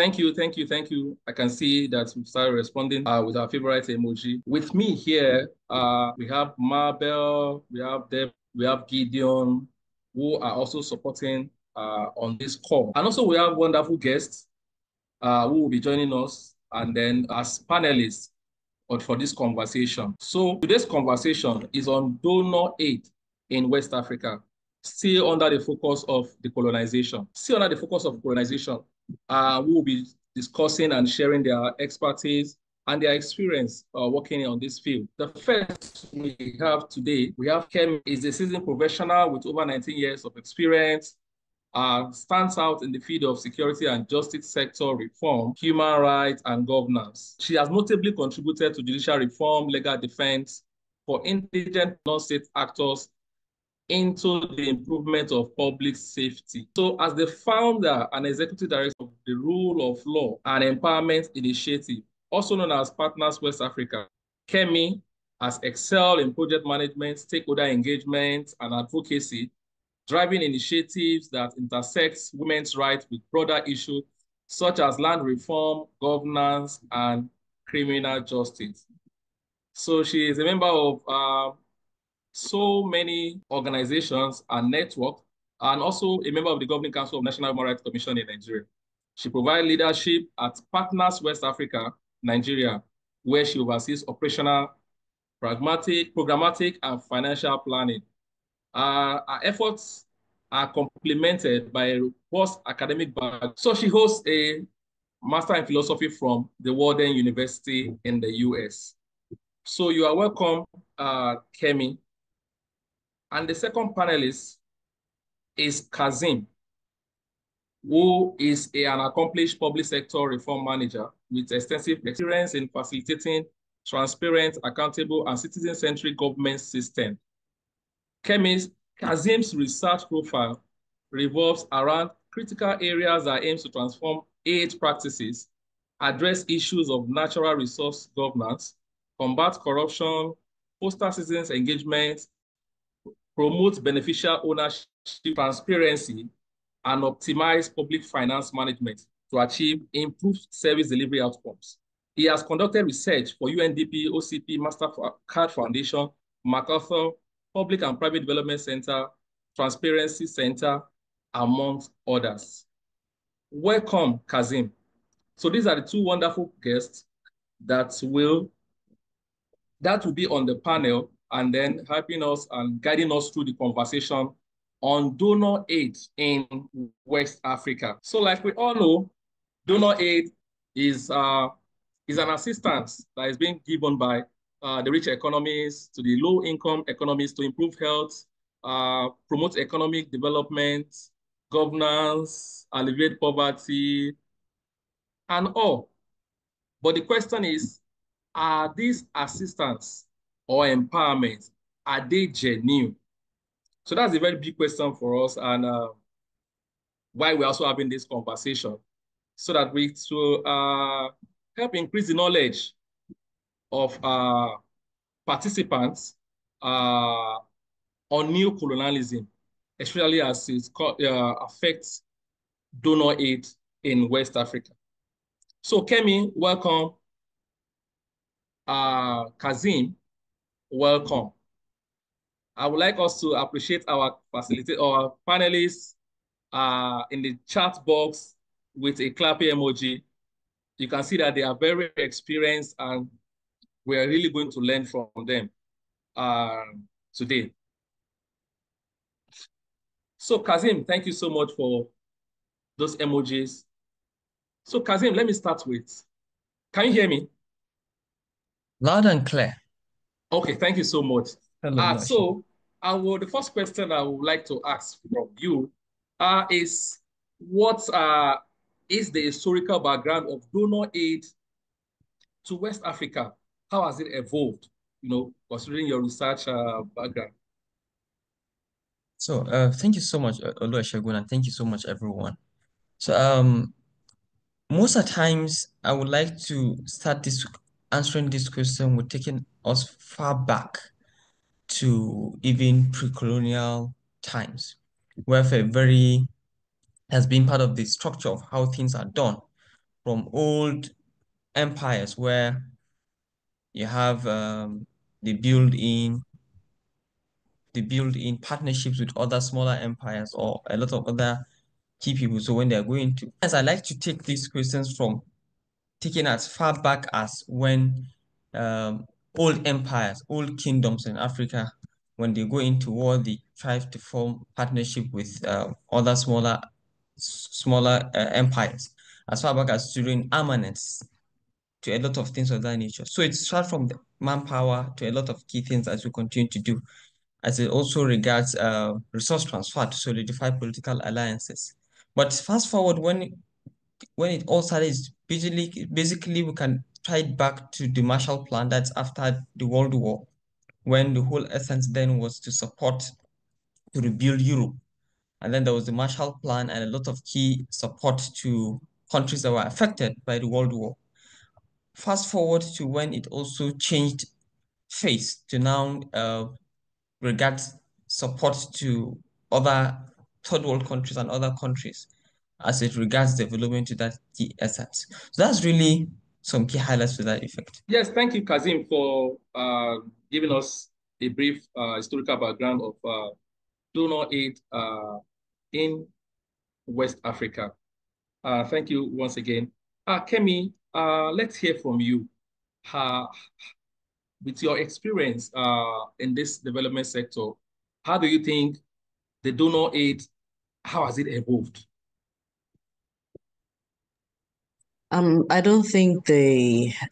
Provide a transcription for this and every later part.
Thank you, thank you, thank you. I can see that we've started responding with our favorite emoji. With me here, we have Marbel, we have Deb, we have Gideon, who are also supporting on this call. And also we have wonderful guests who will be joining us and then as panelists for this conversation. So today's conversation is on donor aid in West Africa, still under the focus of decolonization. Still under the focus of colonization, we will be discussing and sharing their expertise and their experience working on this field. The first we have today, we have Kemi, is a seasoned professional with over 19 years of experience, stands out in the field of security and justice sector reform, human rights, and governance. She has notably contributed to judicial reform, legal defense for indigent non-state actors into the improvement of public safety. So as the founder and executive director of the Rule of Law and Empowerment Initiative, also known as Partners West Africa, Kemi has excelled in project management, stakeholder engagement, and advocacy, driving initiatives that intersect women's rights with broader issues such as land reform, governance, and criminal justice. So she is a member of so many organizations and networks, and also a member of the Governing Council of National Human Rights Commission in Nigeria. She provides leadership at Partners West Africa, Nigeria, where she oversees operational, programmatic, and financial planning. Our efforts are complemented by a robust academic background. So she hosts a Master in Philosophy from the Walden University in the US. So you are welcome, Kemi. And the second panelist is Kazim, who is an accomplished public sector reform manager with extensive experience in facilitating transparent, accountable, and citizen-centric government system. Kazim's research profile revolves around critical areas that aims to transform aid practices, address issues of natural resource governance, combat corruption, foster citizens' engagement, promote beneficial ownership, transparency, and optimize public finance management to achieve improved service delivery outcomes. He has conducted research for UNDP, OCP, Mastercard Foundation, MacArthur, Public and Private Development Center, Transparency Center, amongst others. Welcome, Kazim. So these are the two wonderful guests that will be on the panel and then helping us and guiding us through the conversation on donor aid in West Africa. So like we all know, donor aid is an assistance that is being given by the rich economies to the low-income economies to improve health, promote economic development, governance, alleviate poverty, and all. But the question is, are these assistance or empowerment, are they genuine? So that's a very big question for us, and why we're also having this conversation, so that we to help increase the knowledge of participants on neo-colonialism, especially as it affects donor aid in West Africa. So Kemi, welcome. Kazim, welcome. I would like us to appreciate our panelists in the chat box with a clapping emoji. You can see that they are very experienced and we are really going to learn from them today. So Kazim, thank you so much for those emojis. So Kazim, let me start with, can you hear me? Loud and clear. Okay, thank you so much. Hello, so the first question I would like to ask from you is what is the historical background of donor aid to West Africa? How has it evolved, considering your research background? So thank you so much, Oluwasegun, and thank you so much, everyone. So most of the times I would like to start answering this question with taking us far back to even pre-colonial times, where has been part of the structure of how things are done. from old empires where you have they build in partnerships with other smaller empires or a lot of other key people. So when they're going to, as I like to take these questions from taken as far back as when um, old empires, old kingdoms in Africa, when they go into war, they try to form partnership with other smaller empires, as far back as during armaments to a lot of things of that nature. So it's start from the manpower to a lot of key things as we continue to do, as it also regards resource transfer to solidify political alliances. But fast forward when it all started, is basically we can tie it back to the Marshall Plan. That's after the World War, when the whole essence then was to support to rebuild Europe. And then there was the Marshall Plan and a lot of key support to countries that were affected by the World War. Fast forward to when it also changed face to now regards support to other third world countries and other countries as it regards development to that key assets. So that's really some key highlights to that effect. Yes, thank you, Kazim, for giving us a brief historical background of donor aid in West Africa. Thank you once again. Kemi, let's hear from you. Uh, with your experience in this development sector, how do you think the donor aid, how has it evolved? I don't think there's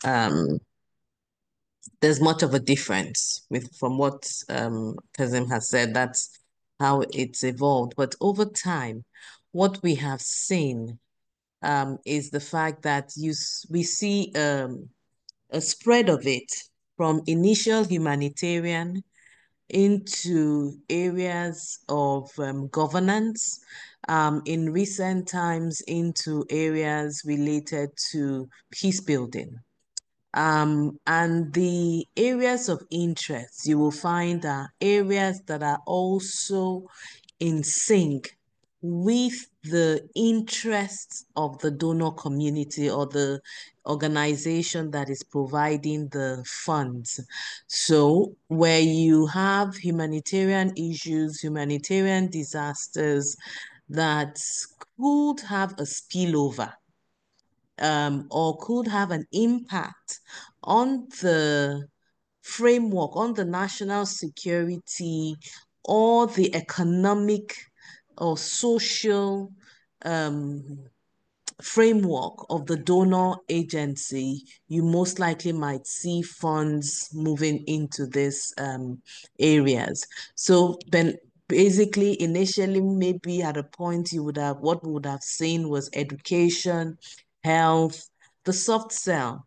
much of a difference with from what Kazim has said. That's how it's evolved. But over time, what we have seen is the fact that we see a spread of it from initial humanitarian into areas of governance, in recent times into areas related to peace building. And the areas of interest you will find are areas that are also in sync with the interests of the donor community or the organization that is providing the funds. So where you have humanitarian issues, humanitarian disasters that could have a spillover or could have an impact on the framework, on the national security or the economic or social um, framework of the donor agency, you most likely might see funds moving into these areas. So then basically, initially, maybe at a point what we would have seen was education, health, the soft sell.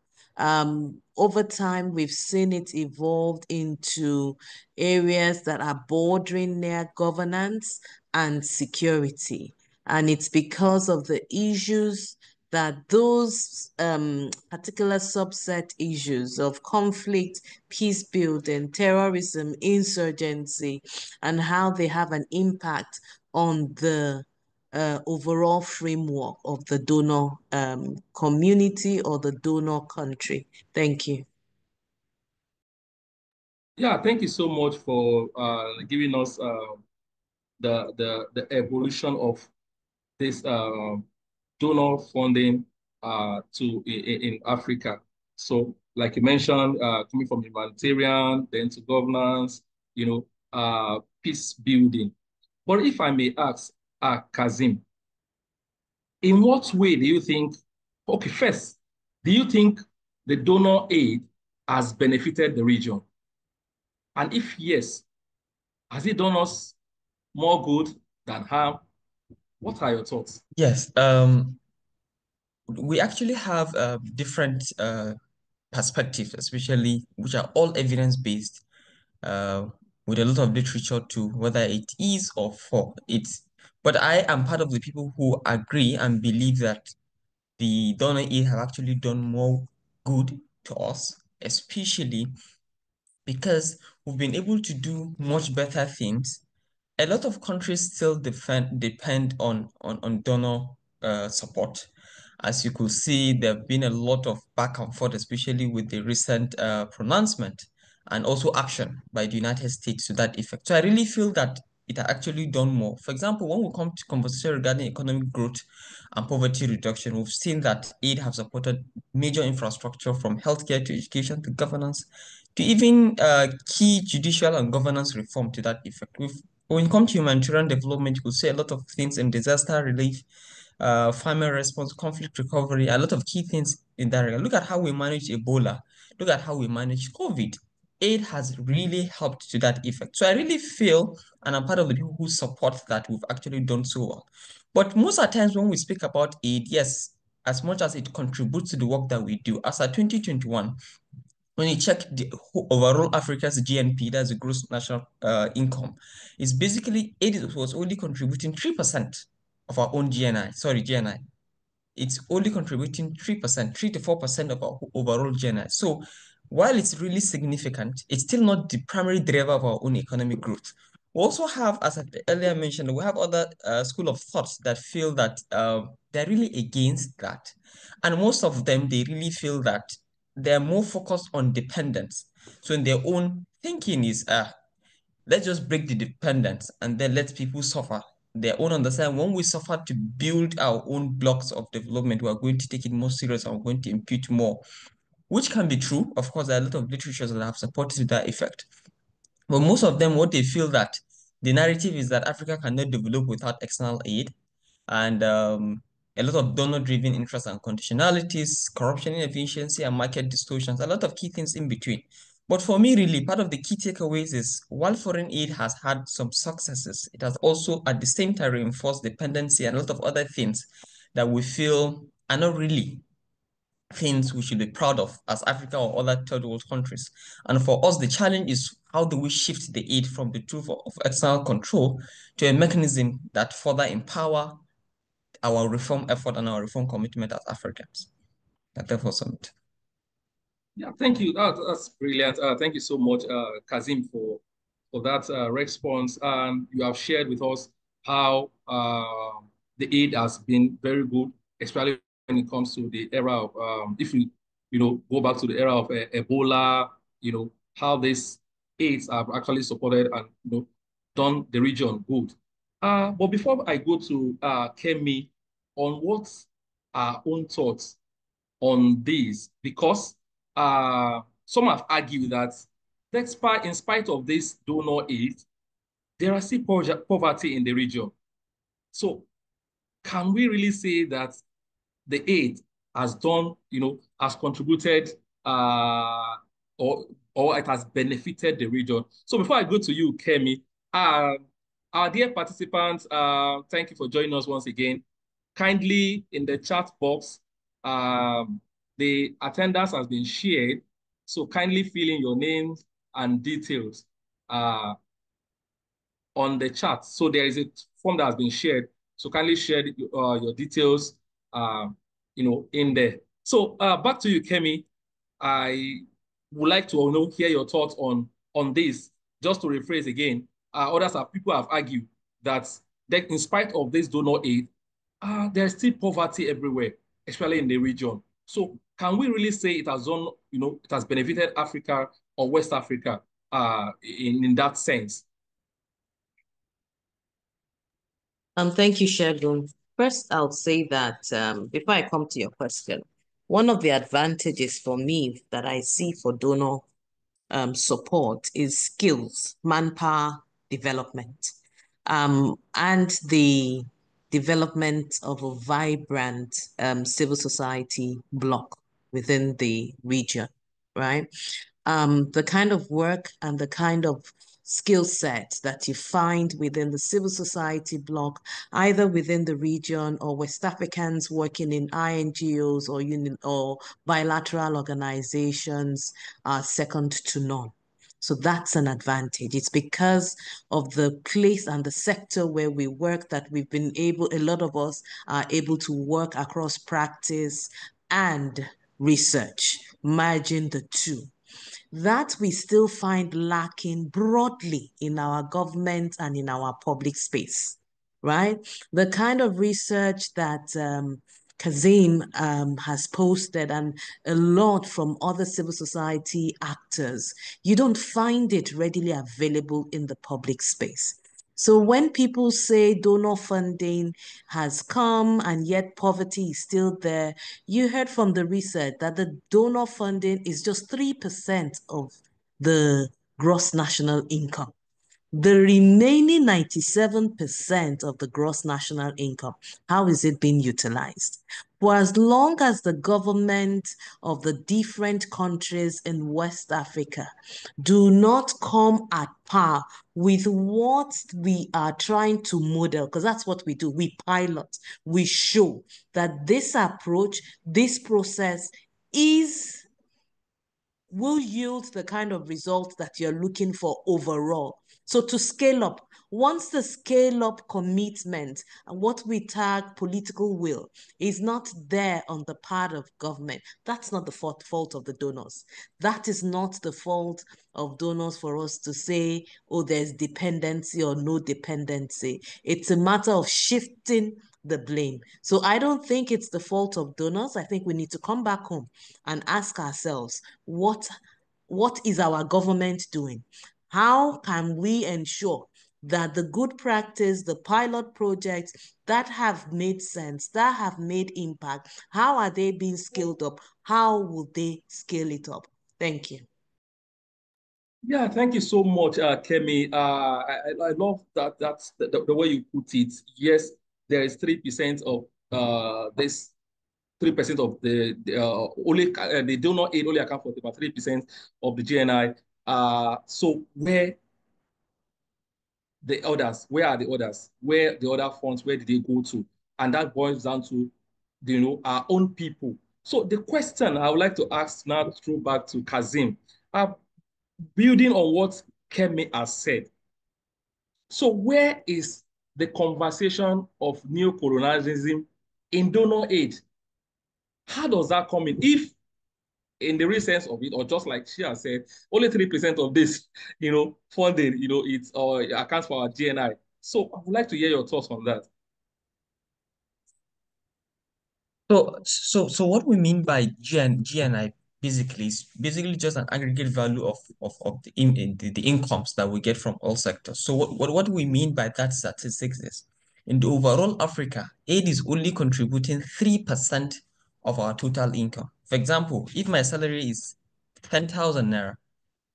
Over time, we've seen it evolved into areas that are bordering near governance and security. And it's because of the issues that those particular subset issues of conflict, peace building, terrorism, insurgency, and how they have an impact on the overall framework of the donor community or the donor country. Thank you. Yeah, thank you so much for giving us the evolution of this donor funding in Africa. So, like you mentioned, coming from humanitarian, then to governance, peace building. But if I may ask, Kazim, in what way do you think, okay, first, do you think the donor aid has benefited the region? And if yes, has it done us more good than harm? What are your thoughts? Yes, we actually have different perspectives, especially which are all evidence-based, uh, with a lot of literature to whether it is or for it. But I am part of the people who agree and believe that the donor aid have actually done more good to us, especially because we've been able to do much better things. A lot of countries still depend on donor support. As you could see, there have been a lot of back and forth, especially with the recent pronouncement and also action by the United States to that effect. So I really feel that it has actually done more. For example, when we come to conversation regarding economic growth and poverty reduction, we've seen that aid have supported major infrastructure from healthcare to education to governance to even key judicial and governance reform to that effect. When it comes to humanitarian development, you could say a lot of things in disaster relief, famine response, conflict recovery, a lot of key things in that regard. Look at how we manage Ebola. Look at how we manage COVID. Aid has really helped to that effect. So I really feel, and I'm part of the people who support that we've actually done so well. But most of the times when we speak about aid, yes, as much as it contributes to the work that we do, as at 2021, when you check the overall Africa's GNP, that's the gross national income, it's basically aid was only contributing 3% of our own GNI. It's only contributing 3%, 3 to 4% of our overall GNI. So while it's really significant, it's still not the primary driver of our own economic growth. We also have, as I earlier mentioned, we have other school of thoughts that feel that they're really against that. And most of them, they really feel that they're more focused on dependence. So in their own thinking is, let's just break the dependence and then let people suffer their own understanding. When we suffer to build our own blocks of development, we are going to take it more serious and we're going to impute more, which can be true. Of course, there are a lot of literatures that have supported that effect. But most of them, what they feel that the narrative is that Africa cannot develop without external aid, and a lot of donor-driven interests and conditionalities, corruption, inefficiency, and market distortions, a lot of key things in between. But for me, really, part of the key takeaways is while foreign aid has had some successes, it has also at the same time reinforced dependency and a lot of other things that we feel are not really things we should be proud of as Africa or other third world countries. And for us, the challenge is how do we shift the aid from the tool of external control to a mechanism that further empower our reform effort and our reform commitment as Africans. Therefore, summit. Yeah, thank you. That's brilliant. Thank you so much, Kazim, for that response. You have shared with us how the aid has been very good, especially when it comes to the era of, if you know, go back to the era of Ebola, you know, how these aids have actually supported and, you know, done the region good. But before I go to Kemi, on what our own thoughts on this, because some have argued that despite, in spite of this donor aid, there are still poverty in the region. So can we really say that the aid has done, you know, has contributed or it has benefited the region? So before I go to you, Kemi, our dear participants, thank you for joining us once again. Kindly in the chat box, the attendance has been shared. So kindly fill in your names and details on the chat. So there is a form that has been shared. So kindly share your details, you know, in there. So back to you, Kemi. I would like to hear your thoughts on this. Just to rephrase again, people have argued that in spite of this donor aid, there's still poverty everywhere, especially in the region. So can we really say it has done, you know, it has benefited Africa or West Africa in that sense? Thank you, Shegun. First, I'll say that before I come to your question, one of the advantages for me that I see for donor support is skills, manpower development, and the development of a vibrant civil society bloc within the region, right? The kind of work and the kind of skill set that you find within the civil society bloc, either within the region or West Africans working in INGOs or bilateral organizations, are second to none. So that's an advantage. It's because of the place and the sector where we work that we've been able, a lot of us are able to work across practice and research, merging the two. That we still find lacking broadly in our government and in our public space, right? The kind of research that Kazim has posted, and a lot from other civil society actors, you don't find it readily available in the public space. So when people say donor funding has come and yet poverty is still there, you heard from the research that the donor funding is just 3% of the gross national income. The remaining 97% of the gross national income, how is it being utilized? For as long as the government of the different countries in West Africa do not come at par with what we are trying to model, because that's what we do, we pilot, we show that this approach, this process will yield the kind of results that you're looking for overall. So to scale up, once the scale up commitment and what we tag political will is not there on the part of government, that's not the fault of the donors. That is not the fault of donors for us to say, oh, there's dependency or no dependency. It's a matter of shifting the blame. So I don't think it's the fault of donors. I think we need to come back home and ask ourselves, what is our government doing? How can we ensure that the good practice, the pilot projects that have made sense, that have made impact, how are they being scaled up? How will they scale it up? Thank you. Yeah, thank you so much, Kemi. I love that. That's the way you put it. Yes, there is 3% of this 3% of the only they do not aid only account for about 3% of the GNI. So where are the others? Where the other funds, where did they go to? And that boils down to our own people. So the question I would like to ask now, throw back to Kazim, building on what Kemi has said. So where is the conversation of neo-colonialism in donor aid? How does that come in? If in the real sense of it, or just like she has said, only 3% of this, funding, it's or accounts for our GNI. So I would like to hear your thoughts on that. So what we mean by GNI basically is basically just an aggregate value of the incomes that we get from all sectors. So what we mean by that statistics is, in the overall Africa, aid is only contributing 3% of our total income. For example, if my salary is 10,000 naira,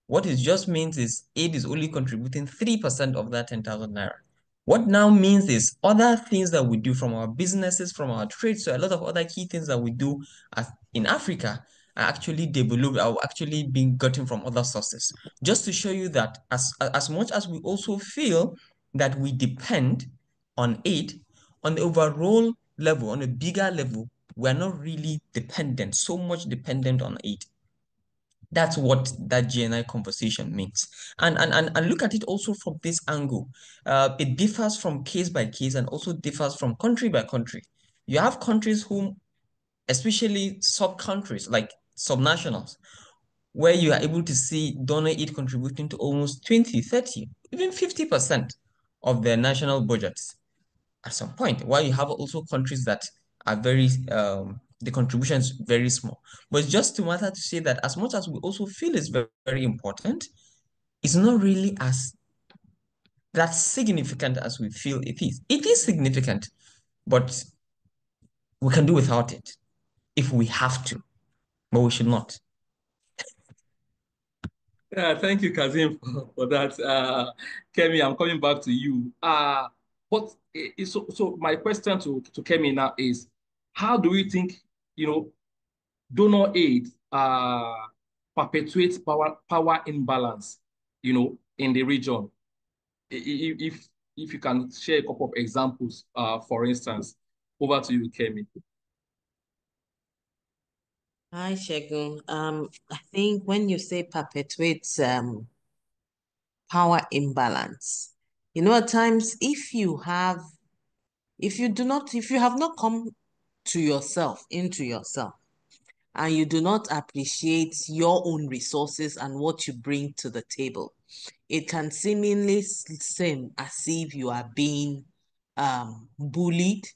what it just means is aid is only contributing 3% of that 10,000 naira. What now means is other things that we do from our businesses, from our trade, so a lot of other key things that we do in Africa are actually developed, are actually being gotten from other sources. Just to show you that as much as we also feel that we depend on aid, on the overall level, on a bigger level, we're not really dependent, so much dependent on aid. That's what that GNI conversation means. And look at it also from this angle. It differs from case by case and also differs from country by country. You have countries whom, especially sub-countries like subnationals, where you are able to see donor aid contributing to almost 20, 30, even 50% of their national budgets at some point, while you have also countries that are very the contribution is very small. But it's just a matter to say that as much as we also feel it's very, very important, it's not really as that significant as we feel it is. It is significant, but we can do without it if we have to, but we should not. Yeah, thank you, Kazim, for that. Kemi, I'm coming back to you. So my question to Kemi now is, how do you think, donor aid perpetuates power imbalance, in the region? If you can share a couple of examples, for instance, over to you, Kemi. Hi, Shegun. I think when you say perpetuates power imbalance, at times if you have not come into yourself, and you do not appreciate your own resources and what you bring to the table, it can seemingly seem as if you are being bullied,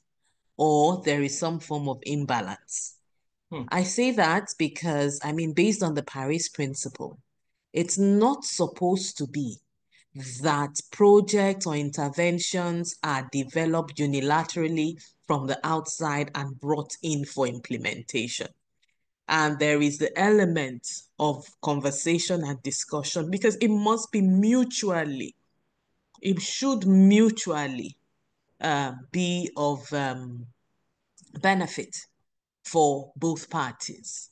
or there is some form of imbalance. I say that because, I mean, based on the Paris Principle, it's not supposed to be that projects or interventions are developed unilaterally from the outside and brought in for implementation. And there is the element of conversation and discussion because it must be mutually, it should mutually be of benefit for both parties.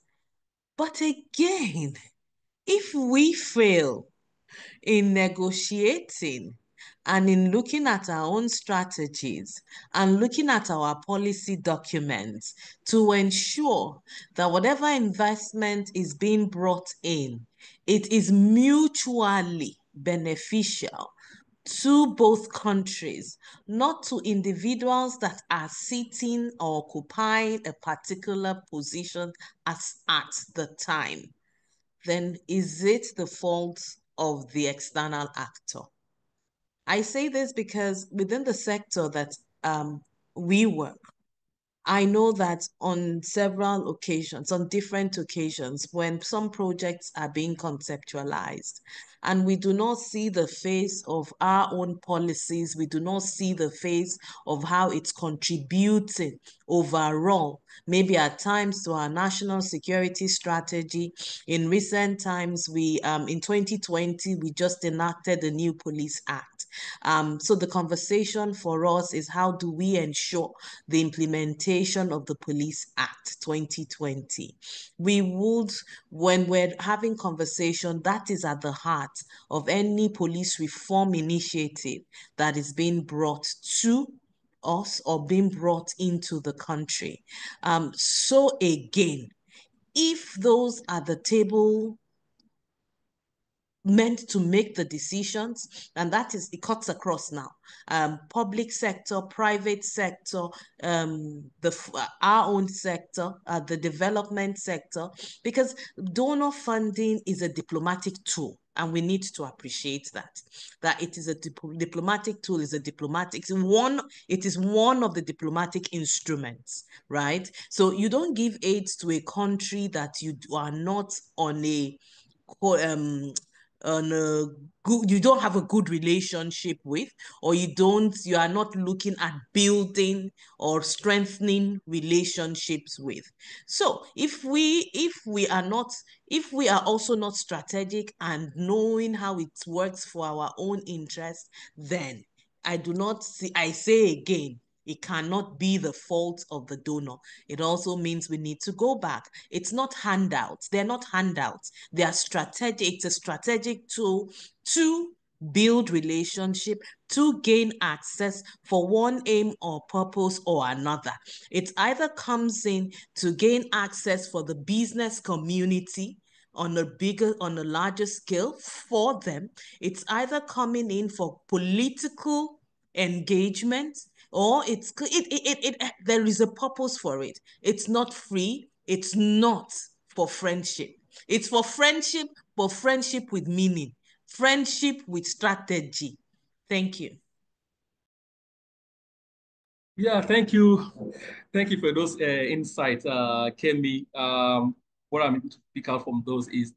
But again, if we fail in negotiating and in looking at our own strategies and looking at our policy documents to ensure that whatever investment is being brought in, it is mutually beneficial to both countries, not to individuals that are sitting or occupying a particular position as at the time, then is it the fault of the external actor? I say this because within the sector that we work, I know that on several occasions, on different occasions, when some projects are being conceptualized and we do not see the face of our own policies, we do not see the face of how it's contributing overall, maybe at times to our national security strategy. In recent times, in 2020, we just enacted the new Police Act. So the conversation for us is how do we ensure the implementation of the Police Act 2020? We would, when we're having conversation, that is at the heart of any police reform initiative that is being brought to us or being brought into the country. So again, if those are the table meant to make the decisions, and that is, it cuts across now, public sector, private sector, our own sector, the development sector, because donor funding is a diplomatic tool. And we need to appreciate that it is a diplomatic tool, is a diplomatic one. It is one of the diplomatic instruments, right? So you don't give aid to a country that you are not on a you don't have a good relationship with, or you are not looking at building or strengthening relationships with. So if we are also not strategic and knowing how it works for our own interest, then I say again, it cannot be the fault of the donor. It also means we need to go back. It's not handouts. They're not handouts. They are strategic. It's a strategic tool to build relationship, to gain access for one aim or purpose or another. It either comes in to gain access for the business community on a larger scale for them. It's either coming in for political engagement, or there is a purpose for it. It's not free. It's not for friendship. It's for friendship, but friendship with meaning, friendship with strategy. Thank you. Yeah, thank you. Thank you for those insights, Kemi. What I'm able to pick out from those is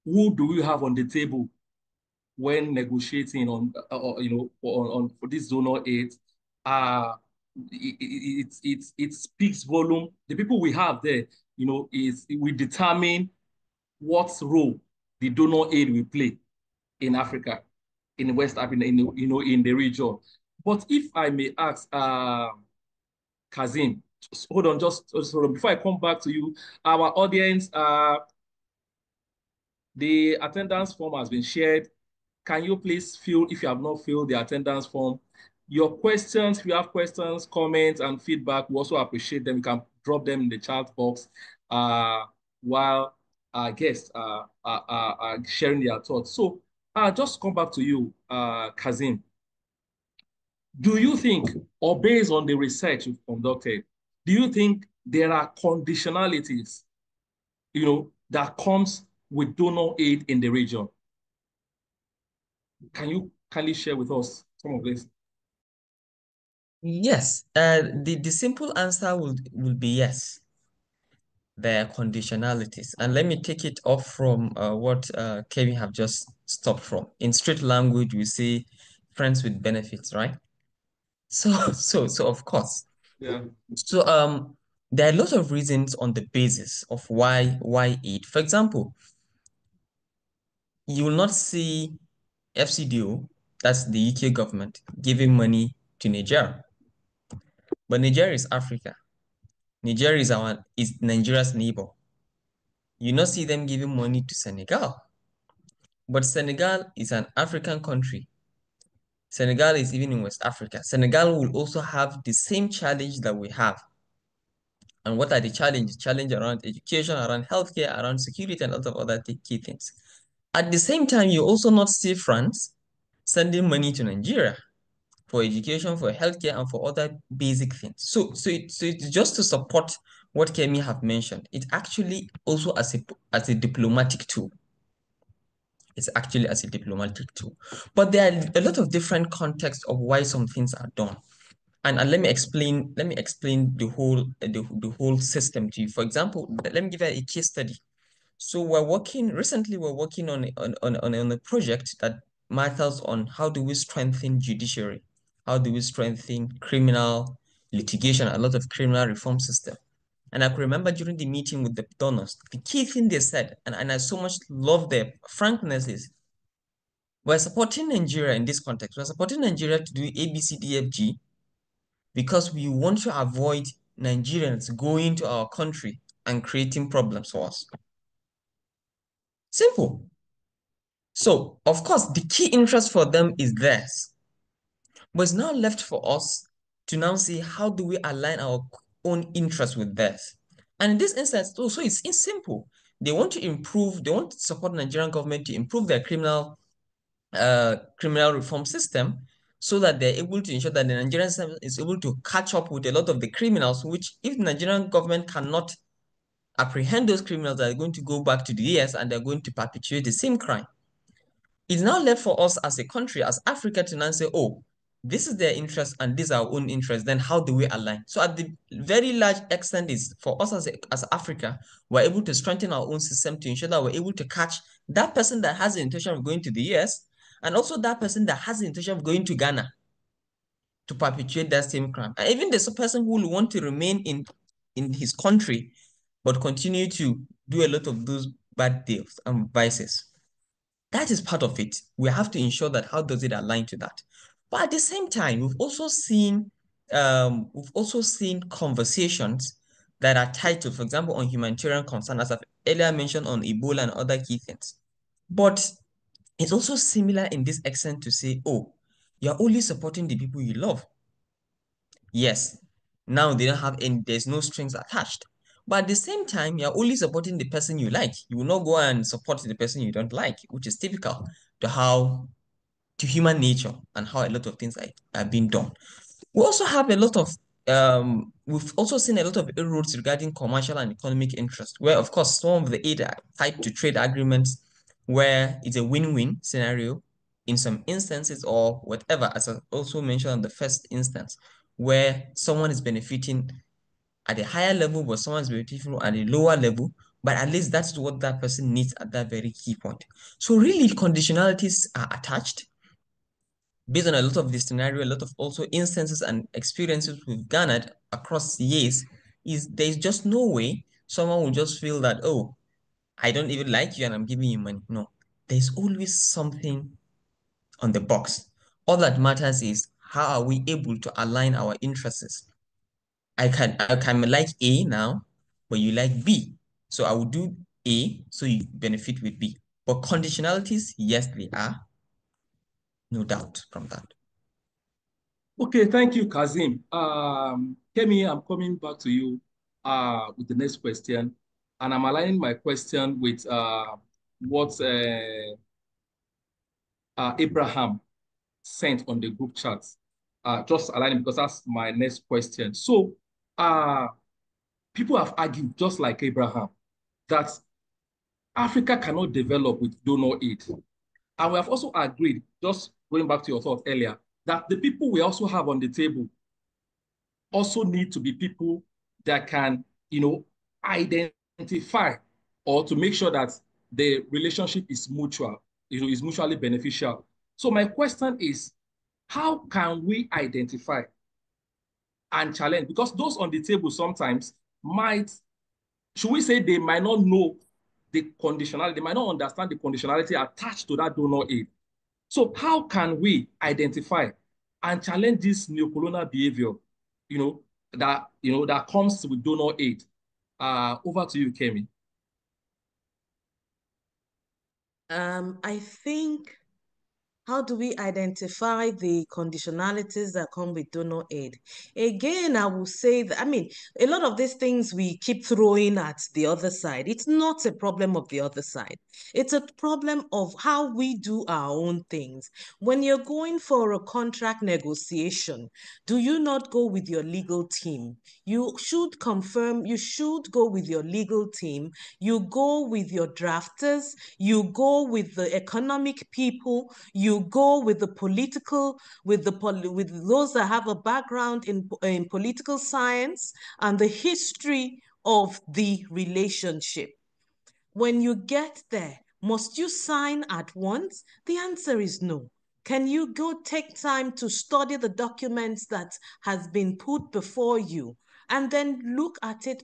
who do we have on the table when negotiating on, for this zonal aid? It speaks volume. The people we have there, we determine what role the donor aid will play in Africa, in West Africa, in the region. But if I may ask, Kazim, hold on, just hold on. Before I come back to you, our audience, the attendance form has been shared. Can you please fill, if you have not filled the attendance form, your questions, if you have questions, comments, and feedback, we also appreciate them. You can drop them in the chat box while our guests are sharing their thoughts. So just come back to you, Kazim. Do you think, or based on the research you've conducted, do you think there are conditionalities, that comes with donor aid in the region? Can you kindly share with us some of this? Yes. The simple answer will be yes. There are conditionalities. And let me take it off from what Kevin have just stopped from. In street language, we say friends with benefits, right? So of course. Yeah. So there are a lot of reasons on the basis of why aid. For example, you will not see FCDO, that's the UK government, giving money to Niger. But Niger is Africa. Niger is Nigeria's neighbor. You not see them giving money to Senegal. But Senegal is an African country. Senegal is even in West Africa. Senegal will also have the same challenge that we have. And what are the challenges? Challenge around education, around healthcare, around security, and a lot of other key things. At the same time, you also not see France sending money to Nigeria for education, for healthcare, and for other basic things. So it's just to support what Kemi have mentioned. It's actually also as a diplomatic tool. It's actually as a diplomatic tool. But there are a lot of different contexts of why some things are done. And let me explain the whole system to you. For example, let me give you a case study. So recently we're working on a project that matters on how do we strengthen judiciary, how do we strengthen criminal litigation, a lot of criminal reform system. And I could remember during the meeting with the donors, the key thing they said, and I so much love their frankness, is we're supporting Nigeria in this context. We're supporting Nigeria to do ABCDFG because we want to avoid Nigerians going to our country and creating problems for us. Simple. So, of course, the key interest for them is theirs. But it's now left for us to now see how do we align our own interests with theirs. And in this instance, also it's simple. They want to support the Nigerian government to improve their criminal reform system so that they're able to ensure that the Nigerian system is able to catch up with a lot of the criminals, which if the Nigerian government cannot apprehend those criminals, they're going to go back to the US and they're going to perpetuate the same crime. It's now left for us as a country, as Africa, to now say, oh, this is their interest and this is our own interest, then how do we align? So at the very large extent is for us as Africa, we're able to strengthen our own system to ensure that we're able to catch that person that has the intention of going to the US and also that person that has the intention of going to Ghana to perpetuate that same crime. And even the person who will want to remain in his country but continue to do a lot of those bad deals and vices. That is part of it. We have to ensure that how does it align to that. But at the same time, we've also seen conversations that are tied to, for example, on humanitarian concern, as I've earlier mentioned on Ebola and other key things. But it's also similar in this extent to say, oh, you're only supporting the people you love. Yes, now they don't have any, there's no strings attached. But at the same time, you're only supporting the person you like. You will not go and support the person you don't like, which is typical to human nature and how a lot of things are being done. We also have a lot of we've also seen a lot of inroads regarding commercial and economic interest, where of course some of the aid are tied to trade agreements where it's a win-win scenario in some instances, or whatever, as I also mentioned in the first instance, where someone is benefiting at a higher level, but someone is benefiting at a lower level, but at least that's what that person needs at that very key point. So really conditionalities are attached based on a lot of the scenario, a lot of also instances and experiences we've garnered across the years. Is there's just no way someone will just feel that, oh, I don't even like you and I'm giving you money. No, there's always something on the box. All that matters is how are we able to align our interests. I can like A now, but you like B. So I will do A so you benefit with B. But conditionalities, yes, they are. No doubt from that. Okay, thank you, Kazim. Kemi, I'm coming back to you with the next question. And I'm aligning my question with what Abraham sent on the group chat. Just aligning because that's my next question. So uh, people have argued, just like Abraham, that Africa cannot develop with donor aid. And we have also agreed, just going back to your thought earlier, that the people we also have on the table also need to be people that can, identify or to make sure that the relationship is mutual, is mutually beneficial. So my question is, how can we identify and challenge? Because those on the table sometimes might, should we say, they might not know the conditionality, they might not understand the conditionality attached to that donor aid. So how can we identify and challenge this neocolonial behavior, that comes with donor aid? Over to you, Kemi. I think, how do we identify the conditionalities that come with donor aid? Again, I will say that, a lot of these things we keep throwing at the other side. It's not a problem of the other side. It's a problem of how we do our own things. When you're going for a contract negotiation, do you not go with your legal team? You should confirm, you should go with your legal team. You go with your drafters, you go with the economic people, you go with the political, with those that have a background in political science and the history of the relationship. When you get there, must you sign at once? The answer is no. Can you go take time to study the documents that has been put before you and then look at it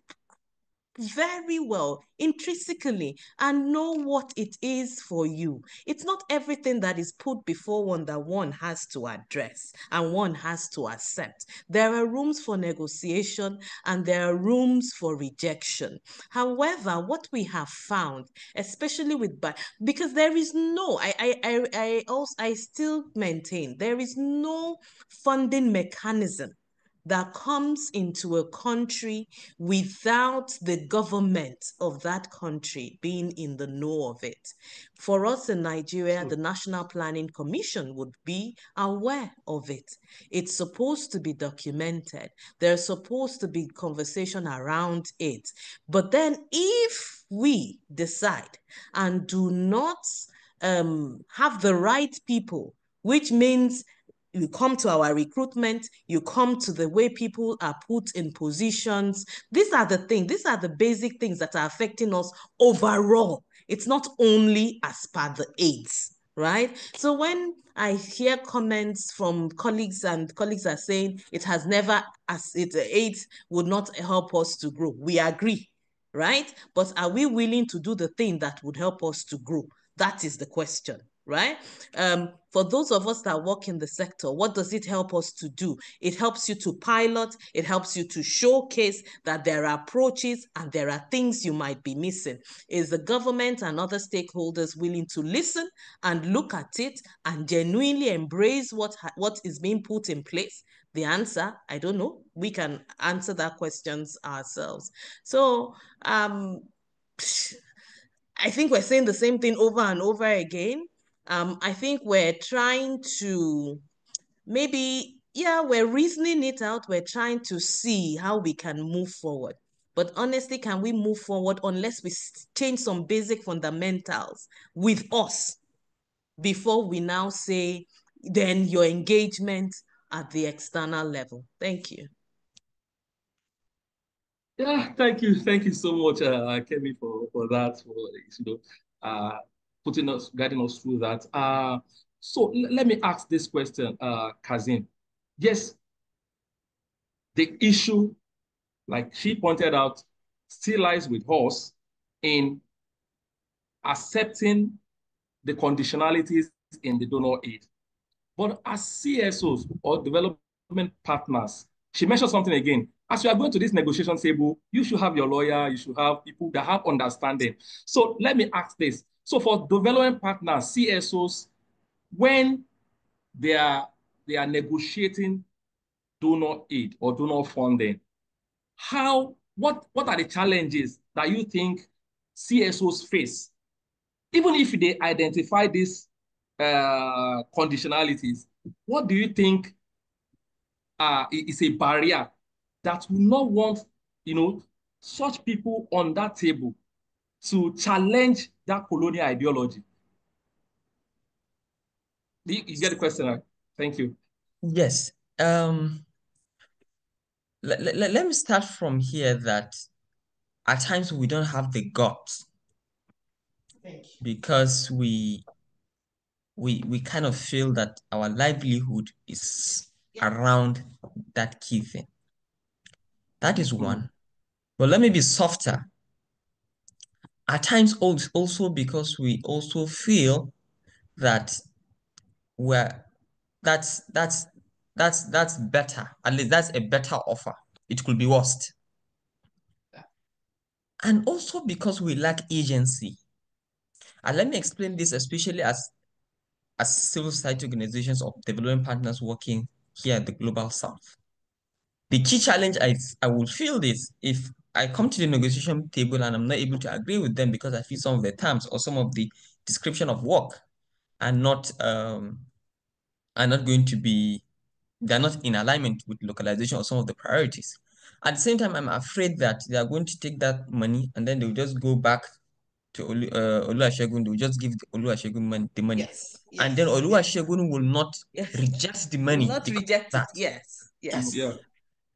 very well, intrinsically, and know what it is for you? It's not everything that is put before one that one has to address and one has to accept. There are rooms for negotiation and there are rooms for rejection. However, what we have found, especially because there is no, I still maintain there is no funding mechanism that comes into a country without the government of that country being in the know of it. For us in Nigeria, the National Planning Commission would be aware of it. It's supposed to be documented. There's supposed to be conversation around it. But then if we decide and do not have the right people, which means you come to our recruitment, you come to the way people are put in positions. These are the things, these are the basic things that are affecting us overall. It's not only as per the aids, right? So when I hear comments from colleagues and colleagues are saying it has never, aids would not help us to grow. We agree, right? But are we willing to do the thing that would help us to grow? That is the question, right? For those of us that work in the sector, what does it help us to do? It helps you to pilot, it helps you to showcase that there are approaches and there are things you might be missing. Is the government and other stakeholders willing to listen and look at it and genuinely embrace what is being put in place? The answer, I don't know. We can answer that questions ourselves. So, I think we're saying the same thing over and over again. I think we're trying to we're reasoning it out. We're trying to see how we can move forward. But honestly, can we move forward unless we change some basic fundamentals with us before we now say, then your engagement at the external level? Thank you. Yeah, thank you. Thank you so much, Kemi, for that, for guiding us through that. So let me ask this question, Kazim. Yes, the issue, like she pointed out, still lies with us in accepting the conditionalities in the donor aid. But as CSOs or development partners, she mentioned something again. As you are going to this negotiation table, you should have your lawyer, you should have people that have understanding. So let me ask this. So for development partners, CSOs, when they are negotiating donor aid or donor funding, what are the challenges that you think CSOs face? Even if they identify these conditionalities, what do you think is a barrier that will not want, such people on that table to challenge that colonial ideology? You get the question, right? Thank you. Yes. let me start from here that at times we don't have the guts because we kind of feel that our livelihood is around that key thing. That is one. But let me be softer. At times also because we also feel that we're that's better. At least that's a better offer. It could be worst. And also because we lack agency. And let me explain this, especially as civil society organizations or development partners working here at the Global South. The key challenge I would feel this if I come to the negotiation table and I'm not able to agree with them because I feel some of the terms or some of the description of work are not going to be, they're not in alignment with localization or some of the priorities. At the same time, I'm afraid that they are going to take that money and then they'll just go back to Oluwasegun. They'll just give Oluwasegun the money. Yes, And then yes, Oluwasegun will not yes. reject the Will money not because of reject it. that. Yes, yes. Yeah.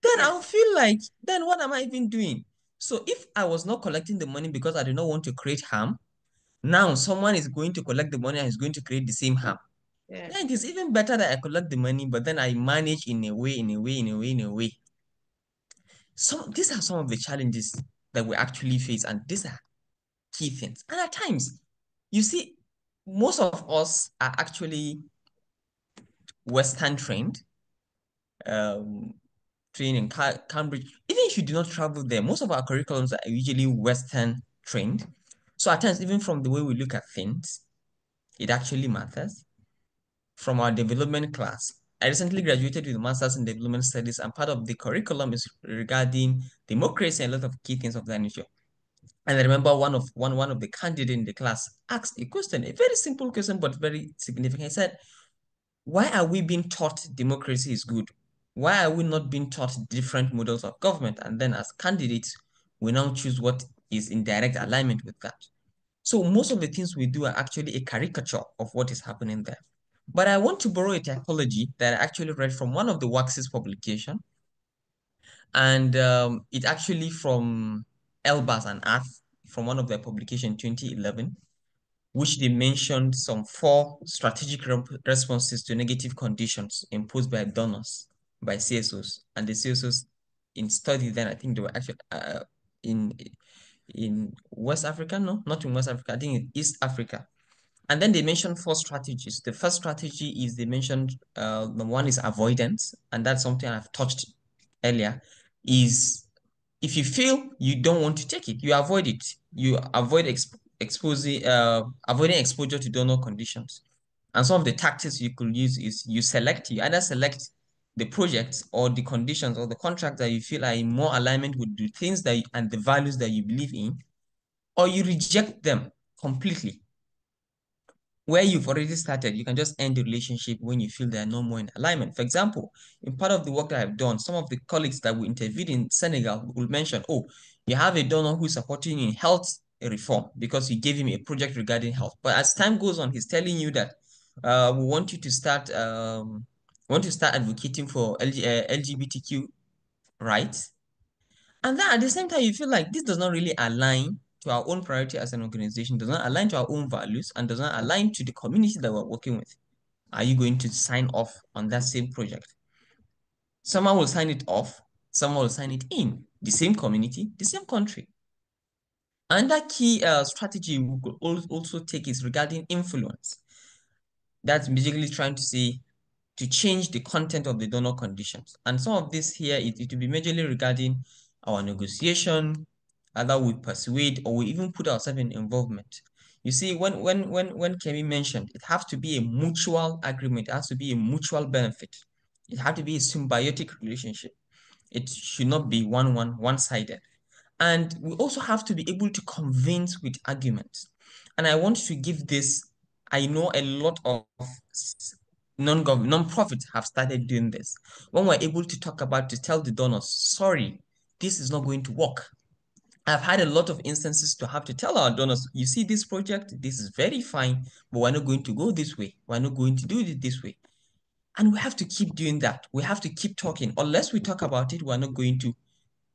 Then Yes. I'll feel like, then what am I even doing? So if I was not collecting the money because I do not want to create harm, now someone is going to collect the money and is going to create the same harm. Yeah. Then it is even better that I collect the money, but then I manage in a way. So these are some of the challenges that we actually face, and these are key things. And at times, you see, most of us are actually Western trained, trained in Cambridge. Even if you do not travel there, most of our curriculums are usually Western trained. So at times, even from the way we look at things, it actually matters. From our development class, I recently graduated with a master's in development studies, and part of the curriculum is regarding democracy and a lot of key things of that nature. And I remember one of the candidates in the class asked a question, a very simple question, but very significant. He said, why are we being taught democracy is good? Why are we not being taught different models of government? And then as candidates, we now choose what is in direct alignment with that. So most of the things we do are actually a caricature of what is happening there. But I want to borrow a typology that I actually read from one of the WACSI's publication. And it's actually from Elbas and Arth from one of their publication in 2011, which they mentioned some 4 strategic responses to negative conditions imposed by donors, by CSOs. And the CSOs in study then, I think they were actually in West Africa, no, not in West Africa, I think in East Africa. And then they mentioned 4 strategies. The first strategy is they mentioned, the one is avoidance, and that's something I've touched earlier, is if you feel you don't want to take it, you avoid it. You avoid avoiding exposure to donor conditions. And some of the tactics you could use is you either select the projects or the conditions or the contracts that you feel are in more alignment with the things and the values that you believe in, or you reject them completely. Where you've already started, you can just end the relationship when you feel they're no more in alignment. For example, in part of the work that I've done, some of the colleagues that we interviewed in Senegal will mention, oh, you have a donor who's supporting you in health reform because you gave him a project regarding health. But as time goes on, he's telling you that we want you to start advocating for LGBTQ rights. And then at the same time, you feel like this does not really align to our own priority as an organization, does not align to our own values, and does not align to the community that we're working with. Are you going to sign off on that same project? Someone will sign it off, someone will sign it in. The same community, the same country. Another key strategy we could also take is regarding influence. That's basically trying to say, to change the content of the donor conditions. And some of this here, it will be majorly regarding our negotiation, either we persuade or we even put ourselves in involvement. You see, when Kemi mentioned, it has to be a mutual agreement, it has to be a mutual benefit. It has to be a symbiotic relationship. It should not be one-sided. And we also have to be able to convince with arguments. And I want to give this, I know a lot of non-profits have started doing this. When we're able to talk about, to tell the donors, sorry, this is not going to work. I've had a lot of instances to have to tell our donors, you see this project, this is very fine, but we're not going to go this way. We're not going to do it this way. And we have to keep doing that. We have to keep talking. Unless we talk about it, we're not going to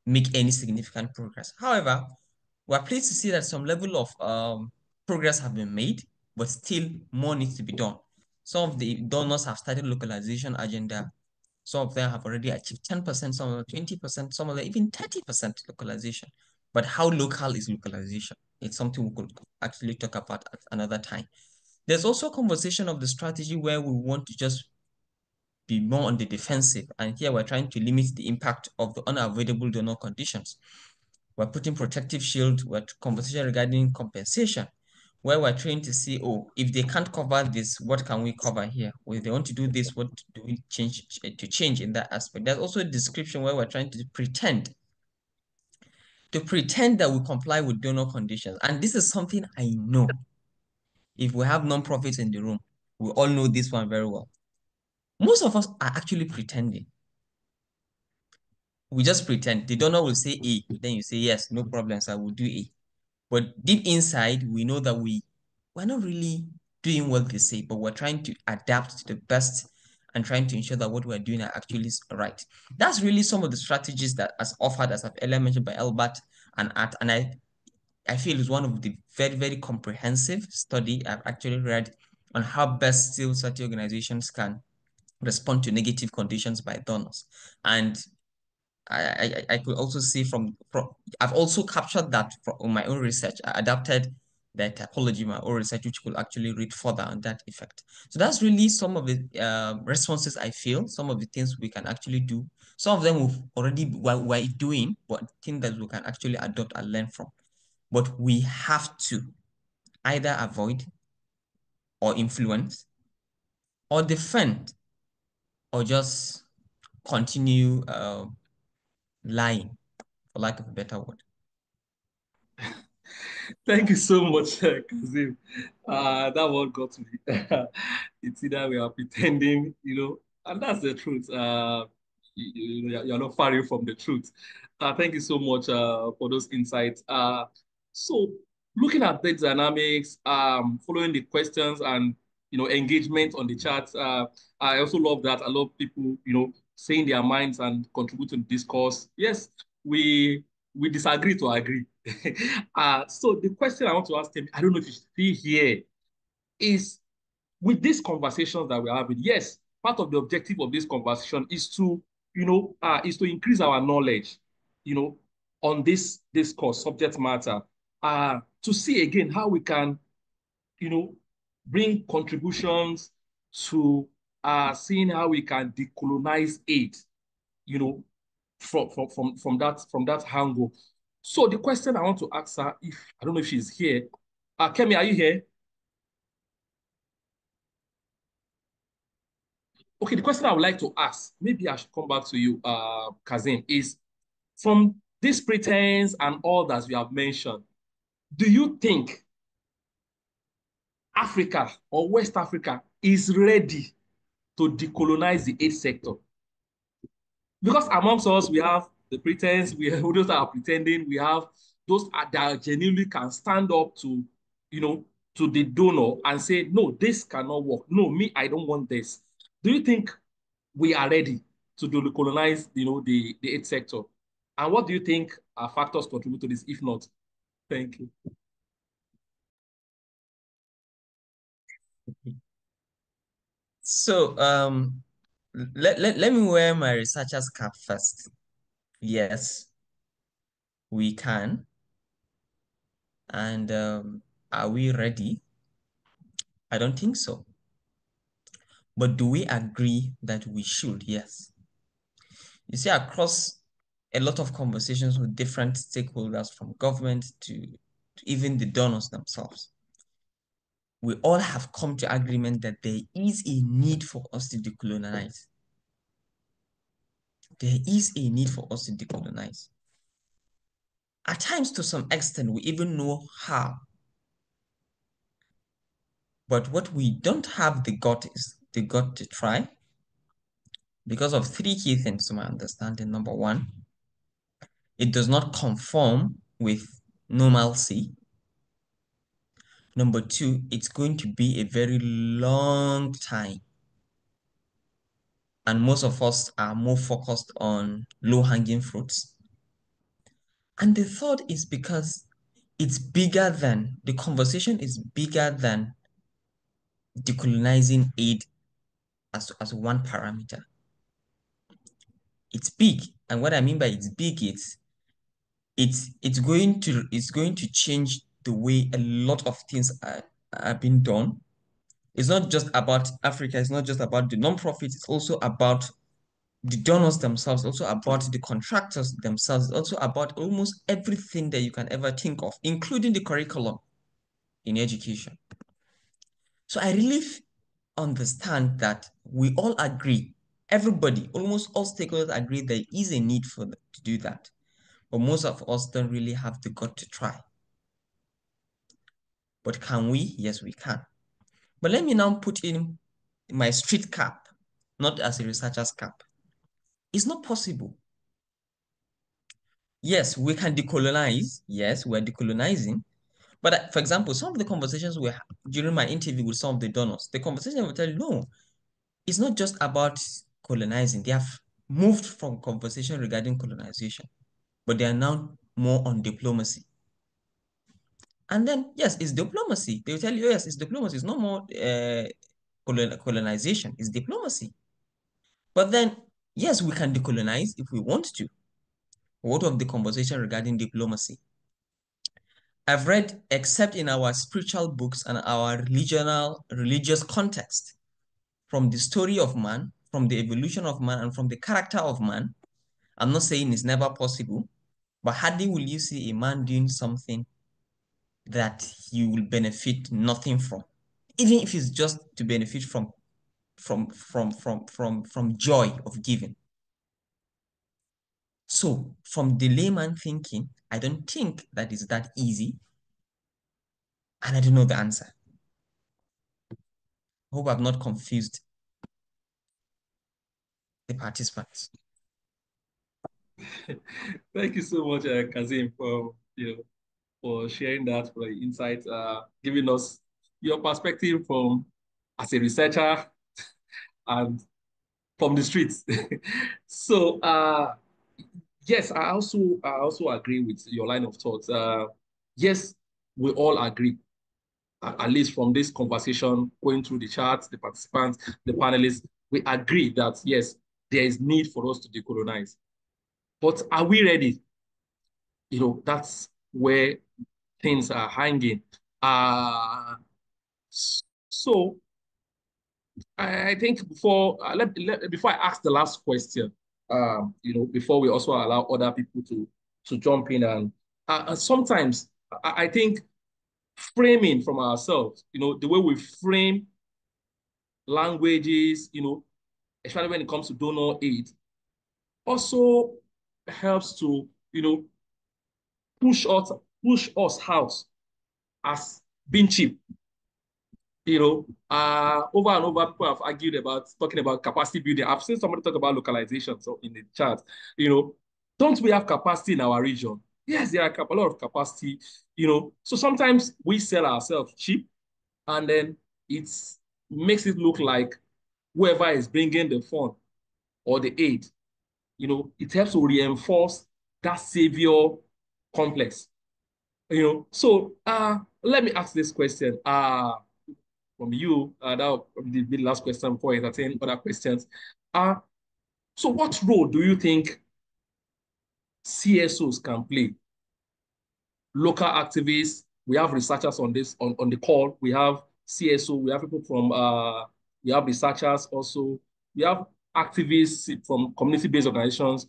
make any significant progress. However, we're pleased to see that some level of progress have been made, but still more needs to be done. Some of the donors have started localization agenda. Some of them have already achieved 10%, some of them 20%, some of them even 30% localization. But how local is localization? It's something we could actually talk about at another time. There's also a conversation of the strategy where we want to just be more on the defensive. And here we're trying to limit the impact of the unavoidable donor conditions. We're putting protective shield, we're conversation regarding compensation, where we're trying to see, oh, if they can't cover this, what can we cover here? Well, if they want to do this, what do we change in that aspect? There's also a description where we're trying to pretend that we comply with donor conditions. And this is something I know. If we have non-profits in the room, we all know this one very well. Most of us are actually pretending. We just pretend. The donor will say A, then you say, yes, no problem, sir, we'll do A. But deep inside, we know that we're not really doing what they say, but we're trying to adapt to the best and trying to ensure that what we're doing are actually right. That's really some of the strategies that as offered, as I've earlier mentioned by Albert and Art, and I feel is one of the very, very comprehensive study I've actually read on how best civil society organizations can respond to negative conditions by donors. And I could also see from I've also captured that from my own research. I adapted the typology, my own research, which could actually read further on that effect. So that's really some of the responses I feel, some of the things we can actually do. Some of them we've already we're doing, but things that we can actually adopt and learn from. But we have to either avoid or influence or defend or just continue lying, for lack of a better word. Thank you so much, Kazim. That one got me. It's either we are pretending, and that's the truth. You're not far away from the truth. Thank you so much for those insights. So, looking at the dynamics, following the questions and engagement on the chat, I also love that. I love people, saying their minds and contributing to the discourse. Yes, we disagree to agree. So the question I want to ask him, I don't know if you see here, is with these conversations that we're having, yes, part of the objective of this conversation is to, is to increase our knowledge, you know, on this discourse, subject matter, to see again how we can, bring contributions to seeing how we can decolonize aid, you know, from that angle. So the question I want to ask her, if I don't know if she's here, Kemi, are you here? Okay, the question I would like to ask, maybe I should come back to you, Kazim, is from this pretense and all that we have mentioned, do you think Africa or West Africa is ready to decolonize the aid sector? Because amongst us, we have the pretense, we have those that are pretending, we have those that genuinely can stand up to, to the donor and say, no, this cannot work. No, me, I don't want this. Do you think we are ready to decolonize, the aid sector? And what do you think are factors contribute to this, if not? Thank you. So let me wear my researcher's cap first. Yes, we can. And are we ready? I don't think so. But do we agree that we should? Yes. You see, across a lot of conversations with different stakeholders from government to even the donors themselves, we all have come to agreement that there is a need for us to decolonize. There is a need for us to decolonize. At times, to some extent, we even know how. But what we don't have the gut is the gut to try because of three key things to my understanding. Number one, it does not conform with normalcy. Number two, it's going to be a very long time. and most of us are more focused on low-hanging fruits. And the third is because the conversation is bigger than decolonizing aid as one parameter. It's big. And what I mean by it's big, it's going to change the way a lot of things are being done. It's not just about Africa, it's not just about the non-profits, it's also about the donors themselves, also about the contractors themselves, it's also about almost everything that you can ever think of, including the curriculum in education. So I really understand that we all agree, everybody, almost all stakeholders agree there is a need to do that. But most of us don't really have the gut to try. But can we? Yes, we can. But let me now put in my street cap, not as a researcher's cap. It's not possible. Yes, we can decolonize. Yes, we're decolonizing. But for example, some of the conversations we had during my interview with some of the donors, the conversation will tell you, no, it's not just about colonizing. They have moved from conversation regarding colonization, but they are now more on diplomacy. And then, yes, it's diplomacy. They will tell you, yes, it's diplomacy. It's no more colonization. It's diplomacy. But then, yes, we can decolonize if we want to. What of the conversation regarding diplomacy? I've read, except in our spiritual books and our religious context, from the story of man, from the evolution of man, and from the character of man. I'm not saying it's never possible, but hardly will you see a man doing something that he will benefit nothing from, even if it's just to benefit from joy of giving. So from the layman thinking, I don't think that is that easy, and I don't know the answer. I hope I've not confused the participants. Thank you so much, Kazim, for sharing that, for the insight, giving us your perspective from as a researcher and from the streets. So, yes, I also agree with your line of thought. Yes, we all agree, at least from this conversation, going through the charts, the participants, the panelists, we agree that yes, there is need for us to decolonize. But are we ready? That's where things are hanging. So I think before I ask the last question, before we also allow other people to jump in, and sometimes I think framing from ourselves, the way we frame languages, especially when it comes to donor aid, also helps to push us out as being cheap. Over and over, people have argued about talking about capacity building. I've seen somebody talk about localization. So in the chat, don't we have capacity in our region? Yes, there are a lot of capacity. So sometimes we sell ourselves cheap, and then it makes it look like whoever is bringing the fund or the aid, it helps to reinforce that savior complex. So let me ask this question. From you. That will be the last question before I entertain other questions. So what role do you think CSOs can play? Local activists, we have researchers on the call. We have CSO, we have people from we have researchers also. We have activists from community-based organizations,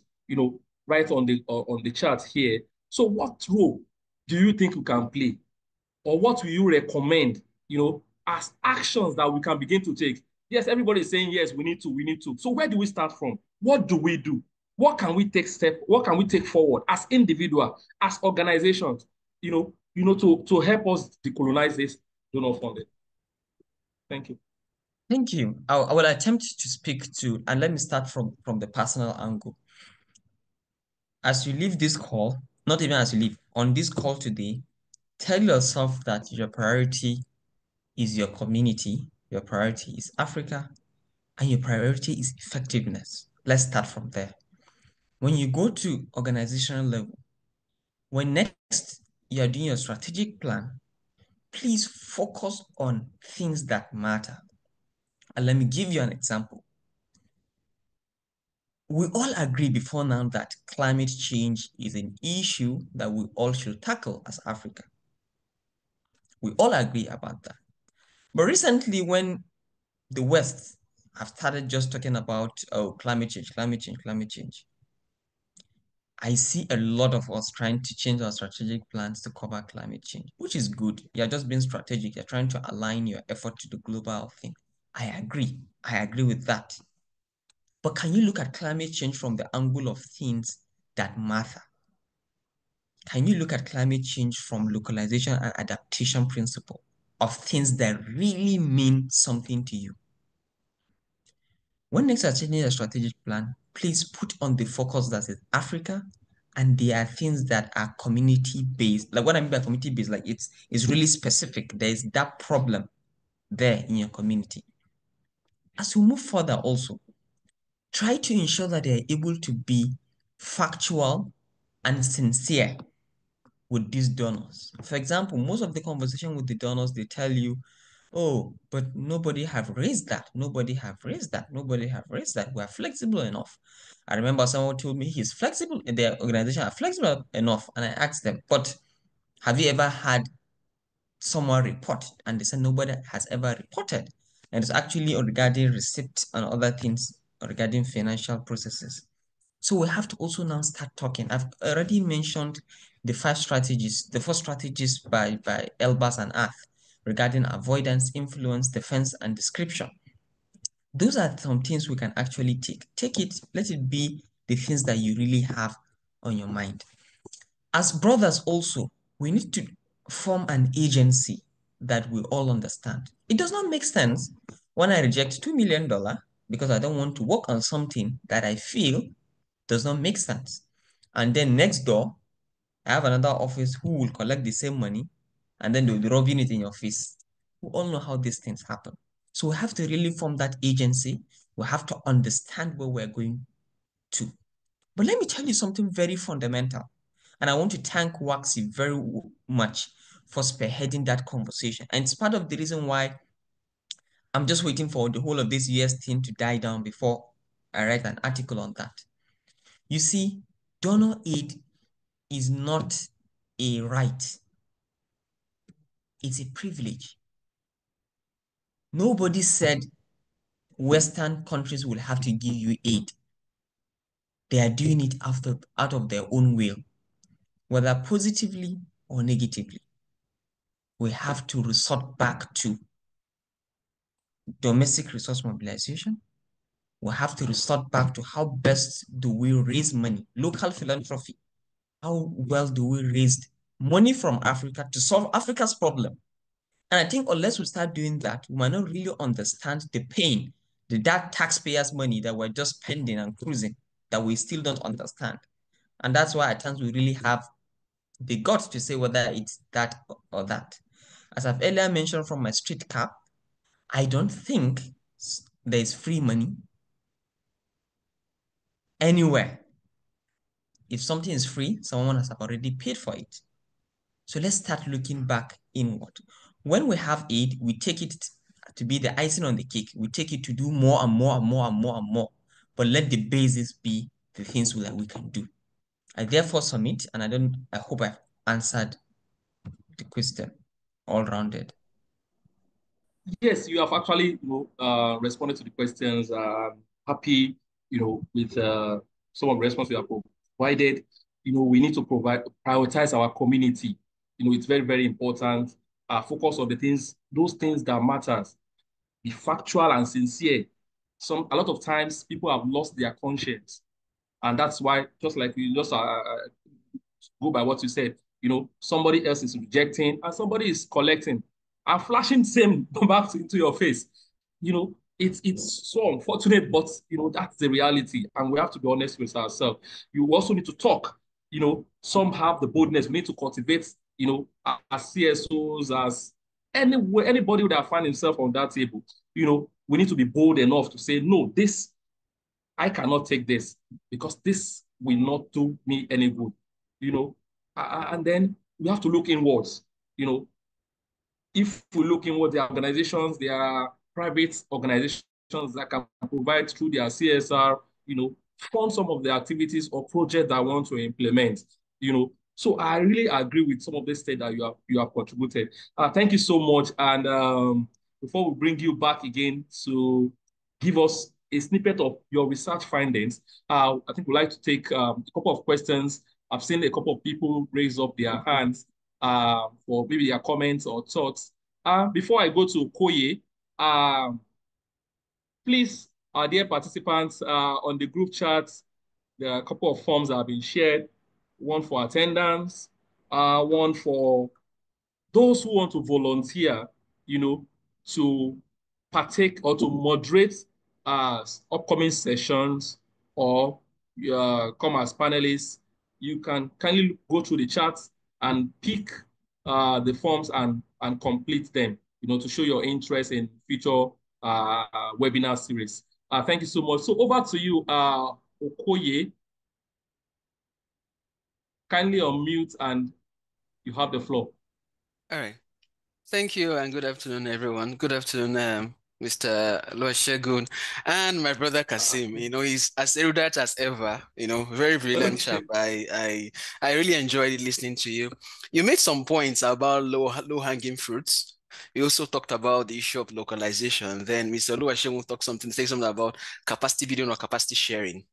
right on the chart here. So what role do you think you can play? Or what will you recommend, as actions that we can begin to take? Yes, everybody is saying, yes, we need to. So where do we start from? What do we do? What can we take forward as individual, as organizations, to help us decolonize this donor funding? Thank you. Thank you. I will attempt to speak to, and let me start from the personal angle. As you leave this call, not even as you leave, on this call today, tell yourself that your priority is your community, your priority is Africa, and your priority is effectiveness. Let's start from there. When you go to organizational level, when next you are doing your strategic plan, please focus on things that matter. And let me give you an example. We all agree before now that climate change is an issue that we all should tackle as Africa. We all agree about that. But recently, when the West have started just talking about, oh, climate change, climate change, climate change, I see a lot of us trying to change our strategic plans to cover climate change, which is good. You're just being strategic. You're trying to align your effort to the global thing. I agree. I agree with that. But can you look at climate change from the angle of things that matter? Can you look at climate change from localization and adaptation principle of things that really mean something to you? When next you're changing a strategic plan, please put on the focus that is Africa, and there are things that are community-based. Like what I mean by community-based, like it's really specific. There is that problem there in your community. As we move further also, try to ensure that they are able to be factual and sincere with these donors. For example, most of the conversation with the donors, they tell you, oh, but nobody have raised that. Nobody have raised that. Nobody have raised that. We are flexible enough. I remember someone told me he's flexible, their organization are flexible enough. And I asked them, but have you ever had someone report? And they said nobody has ever reported. And it's actually regarding receipts and other things regarding financial processes. So we have to also now start talking. I've already mentioned the 5 strategies, the 4 strategies by Elbas and Arth regarding avoidance, influence, defense, and description. Those are some things we can actually take. Take it, let it be the things that you really have on your mind. As brothers also, we need to form an agency that we all understand. It does not make sense when I reject $2 million because I don't want to work on something that I feel does not make sense. And then next door, I have another office who will collect the same money and then they'll be rubbing it in your face. We all know how these things happen. So we have to really form that agency. We have to understand where we're going to. But let me tell you something very fundamental. And I want to thank WACSI very much for spearheading that conversation. And it's part of the reason why I'm just waiting for the whole of this US thing to die down before I write an article on that. You see, donor aid is not a right. It's a privilege. Nobody said Western countries will have to give you aid. They are doing it out of their own will, whether positively or negatively. We have to resort back to domestic resource mobilization. We have to resort back to how best do we raise money, local philanthropy. How well do we raise money from Africa to solve Africa's problem? And I think unless we start doing that, we might not really understand the pain, that taxpayers' money that we're just spending and cruising, that we still don't understand. And that's why at times we really have the guts to say whether it's that or that. As I've earlier mentioned from my street cap, I don't think there's free money anywhere. If something is free, someone has already paid for it. So let's start looking back inward. When we have aid, we take it to be the icing on the cake. We take it to do more and more and more and more and more. But let the basis be the things that we can do. I therefore submit, and I hope I've answered the question all rounded. Yes, you have actually responded to the questions. Happy, with some of the response you have provided. We need to prioritize our community. It's very, very important. Focus on those things that matters. Be factual and sincere. A lot of times people have lost their conscience. And that's why, just like you just go by what you said, somebody else is rejecting and somebody is collecting and flashing same back into your face. It's so unfortunate, but that's the reality, and we have to be honest with ourselves. You also need to talk. Some have the boldness. We need to cultivate. As CSOs, as anybody that find himself on that table. we need to be bold enough to say, no, this, I cannot take this because this will not do me any good, you know. And then we have to look inwards, you know. If we look inwards, there are organizations, there are private organizations that can provide through their CSR, you know, fund some of the activities or projects that I want to implement, you know. So I really agree with some of the state that you have contributed. Thank you so much. And before we bring you back again to give us a snippet of your research findings, I think we'd like to take a couple of questions. I've seen a couple of people raise up their hands for maybe their comments or thoughts. Before I go to Koye, please, our dear participants, on the group chat, there are a couple of forms that have been shared. One for attendance, one for those who want to volunteer, you know, to partake or to moderate upcoming sessions or come as panelists. You can kindly go through the charts and pick the forms and complete them, you know, to show your interest in future webinar series. Thank you so much. So over to you, Okoye. Kindly unmute and you have the floor. All right. Thank you and good afternoon, everyone. Good afternoon, Mr. Oluwasegun and my brother Kasim. You know, he's as erudite as ever. You know, very brilliant chap. I really enjoyed listening to you. You made some points about low-hanging fruits. You also talked about the issue of localization. Then Mr. Oluwasegun talked say something about capacity building or capacity sharing.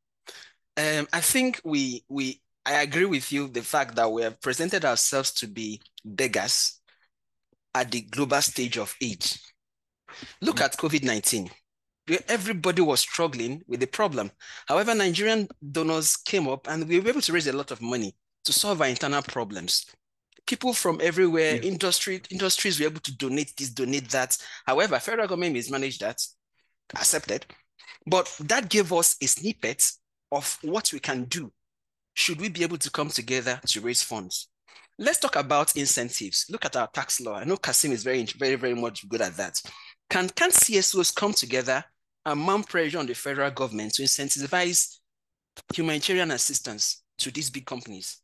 I think I agree with you the fact that we have presented ourselves to be beggars at the global stage of age. Look at COVID-19. Everybody was struggling with the problem. However, Nigerian donors came up and we were able to raise a lot of money to solve our internal problems. People from everywhere, industries were able to donate this, donate that. However, federal government mismanaged that, accepted. But that gave us a snippet of what we can do should we be able to come together to raise funds. Let's talk about incentives. Look at our tax law. I know Kasim is very, very, very much good at that. Can CSOs come together and mount pressure on the federal government to incentivize humanitarian assistance to these big companies?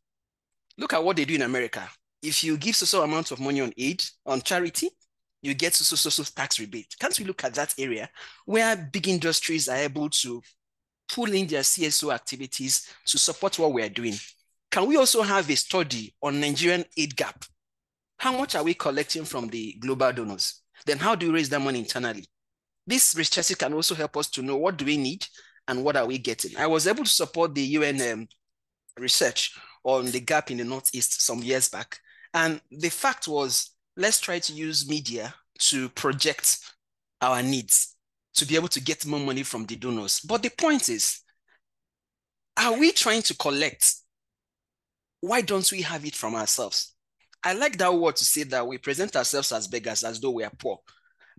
Look at what they do in America. If you give so amount of money on aid, on charity, you get so tax rebate. Can't we look at that area where big industries are able to pull in their CSO activities to support what we are doing? Can we also have a study on Nigerian aid gap? How much are we collecting from the global donors? Then how do we raise that money internally? This research can also help us to know what do we need and what are we getting. I was able to support the UN research on the gap in the Northeast some years back. And the fact was, let's try to use media to project our needs to be able to get more money from the donors. But the point is, are we trying to collect? Why don't we have it from ourselves? I like that word to say that we present ourselves as beggars, as though we are poor.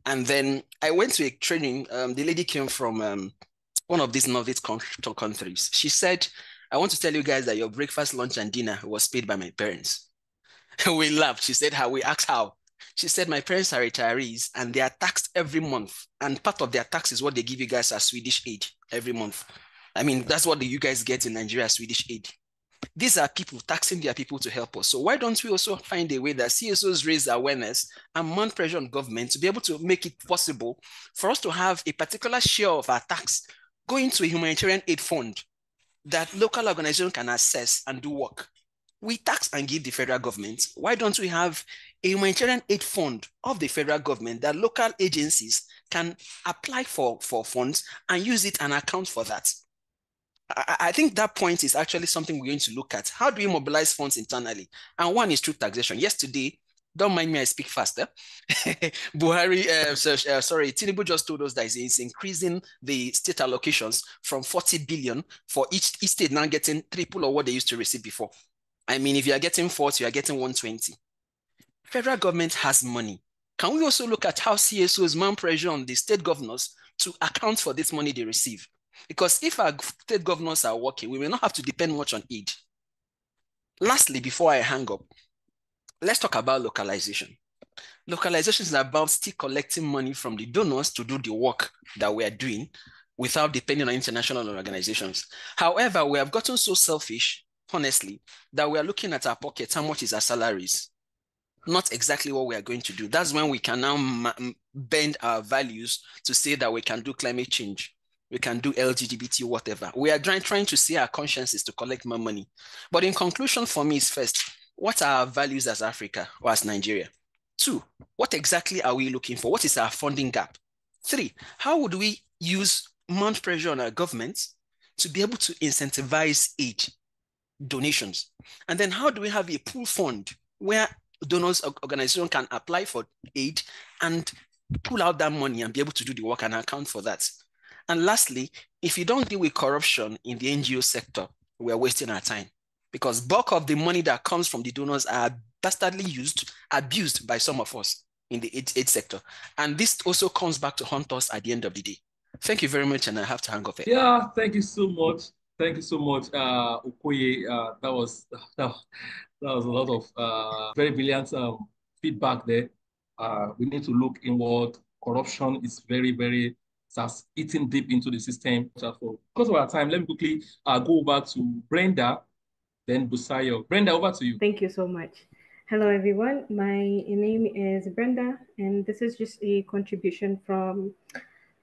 And then I went to a training. The lady came from one of these Nordic countries. She said, I want to tell you guys that your breakfast, lunch, and dinner was paid by my parents. We laughed. She said, how? We asked how. She said, my parents are retirees and they are taxed every month. And part of their tax is what they give you guys as Swedish aid every month. I mean, that's what you guys get in Nigeria, Swedish aid. These are people taxing their people to help us. So why don't we also find a way that CSOs raise awareness and mount pressure on government to be able to make it possible for us to have a particular share of our tax going to a humanitarian aid fund that local organizations can access and do work? We tax and give the federal government. Why don't we have a humanitarian aid fund of the federal government that local agencies can apply for funds and use it and account for that? I think that point is actually something we're going to look at. How do we mobilize funds internally? And one is through taxation. Yesterday, don't mind me, I speak faster. Tinubu just told us that it's increasing the state allocations from 40 billion for each state now getting triple of what they used to receive before. I mean, if you are getting 40, you are getting 120. Federal government has money. Can we also look at how CSOs mount pressure on the state governors to account for this money they receive? Because if our state governors are working, we may not have to depend much on aid. Lastly, before I hang up, let's talk about localization. Localization is about still collecting money from the donors to do the work that we are doing without depending on international organizations. However, we have gotten so selfish, honestly, that we are looking at our pockets, how much is our salaries, not exactly what we are going to do. That's when we can now bend our values to say that we can do climate change, we can do LGBT, whatever. We are trying to see our consciences to collect more money. But in conclusion, for me is first, what are our values as Africa or as Nigeria? 2, what exactly are we looking for? What is our funding gap? 3, how would we use mount pressure on our governments to be able to incentivize aid, donations? And then how do we have a pool fund where donors organization can apply for aid and pull out that money and be able to do the work and account for that? And lastly, if you don't deal with corruption in the NGO sector, we're wasting our time, because bulk of the money that comes from the donors are dastardly abused by some of us in the aid sector. And this also comes back to haunt us at the end of the day. Thank you very much, and I have to hang up here. Yeah, thank you so much. Thank you so much, Okoye. That was a lot of very brilliant feedback there. We need to look inward. Corruption is very that's eating deep into the system. Because of our time, let me quickly go over to Brenda, then Busayo. Brenda, over to you. Thank you so much. Hello, everyone. My name is Brenda, and this is just a contribution from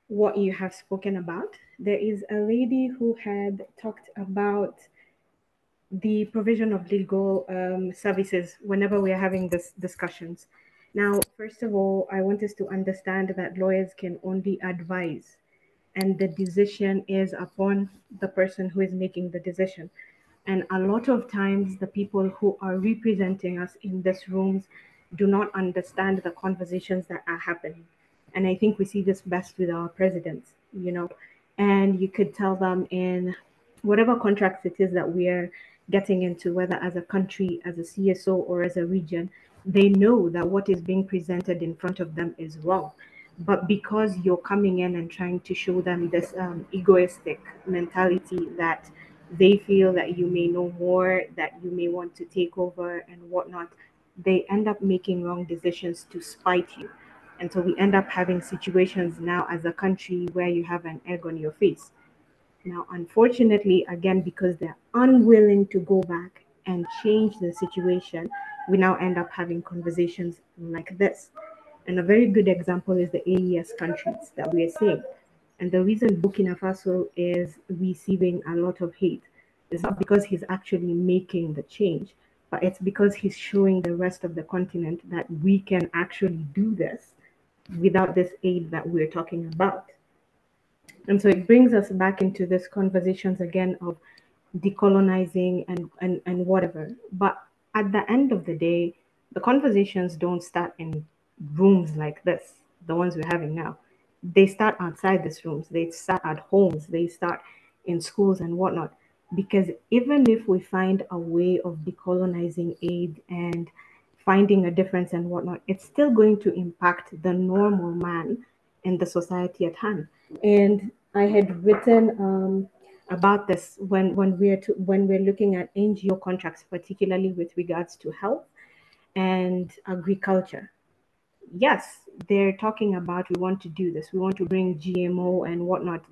what you have spoken about. There is a lady who had talked about the provision of legal services whenever we are having this discussions. Now, first of all, I want us to understand that lawyers can only advise, and the decision is upon the person who is making the decision. And a lot of times, the people who are representing us in these rooms do not understand the conversations that are happening. And I think we see this best with our presidents, and you could tell them in whatever contracts it is that we are getting into, whether as a country, as a CSO, or as a region, they know that what is being presented in front of them is wrong. But because you're coming in and trying to show them this egoistic mentality that they feel that you may know more, that you may want to take over and whatnot, they end up making wrong decisions to spite you. And so we end up having situations now as a country where you have an egg on your face. Now, unfortunately, again, because they're unwilling to go back and change the situation, we now end up having conversations like this. And a very good example is the AES countries that we are seeing. And the reason Burkina Faso is receiving a lot of hate is not because he's actually making the change, but it's because he's showing the rest of the continent that we can actually do this without this aid that we're talking about. And so it brings us back into this conversations again of decolonizing and whatever. But at the end of the day, the conversations don't start in rooms like this, the ones we're having now. They start outside these rooms. They start at homes. They start in schools and whatnot. Because even if we find a way of decolonizing aid and finding a difference and whatnot, it's still going to impact the normal man in the society at hand. And I had written about this when we're looking at NGO contracts, particularly with regards to health and agriculture. Yes, they're talking about we want to do this, we want to bring GMO and whatnot,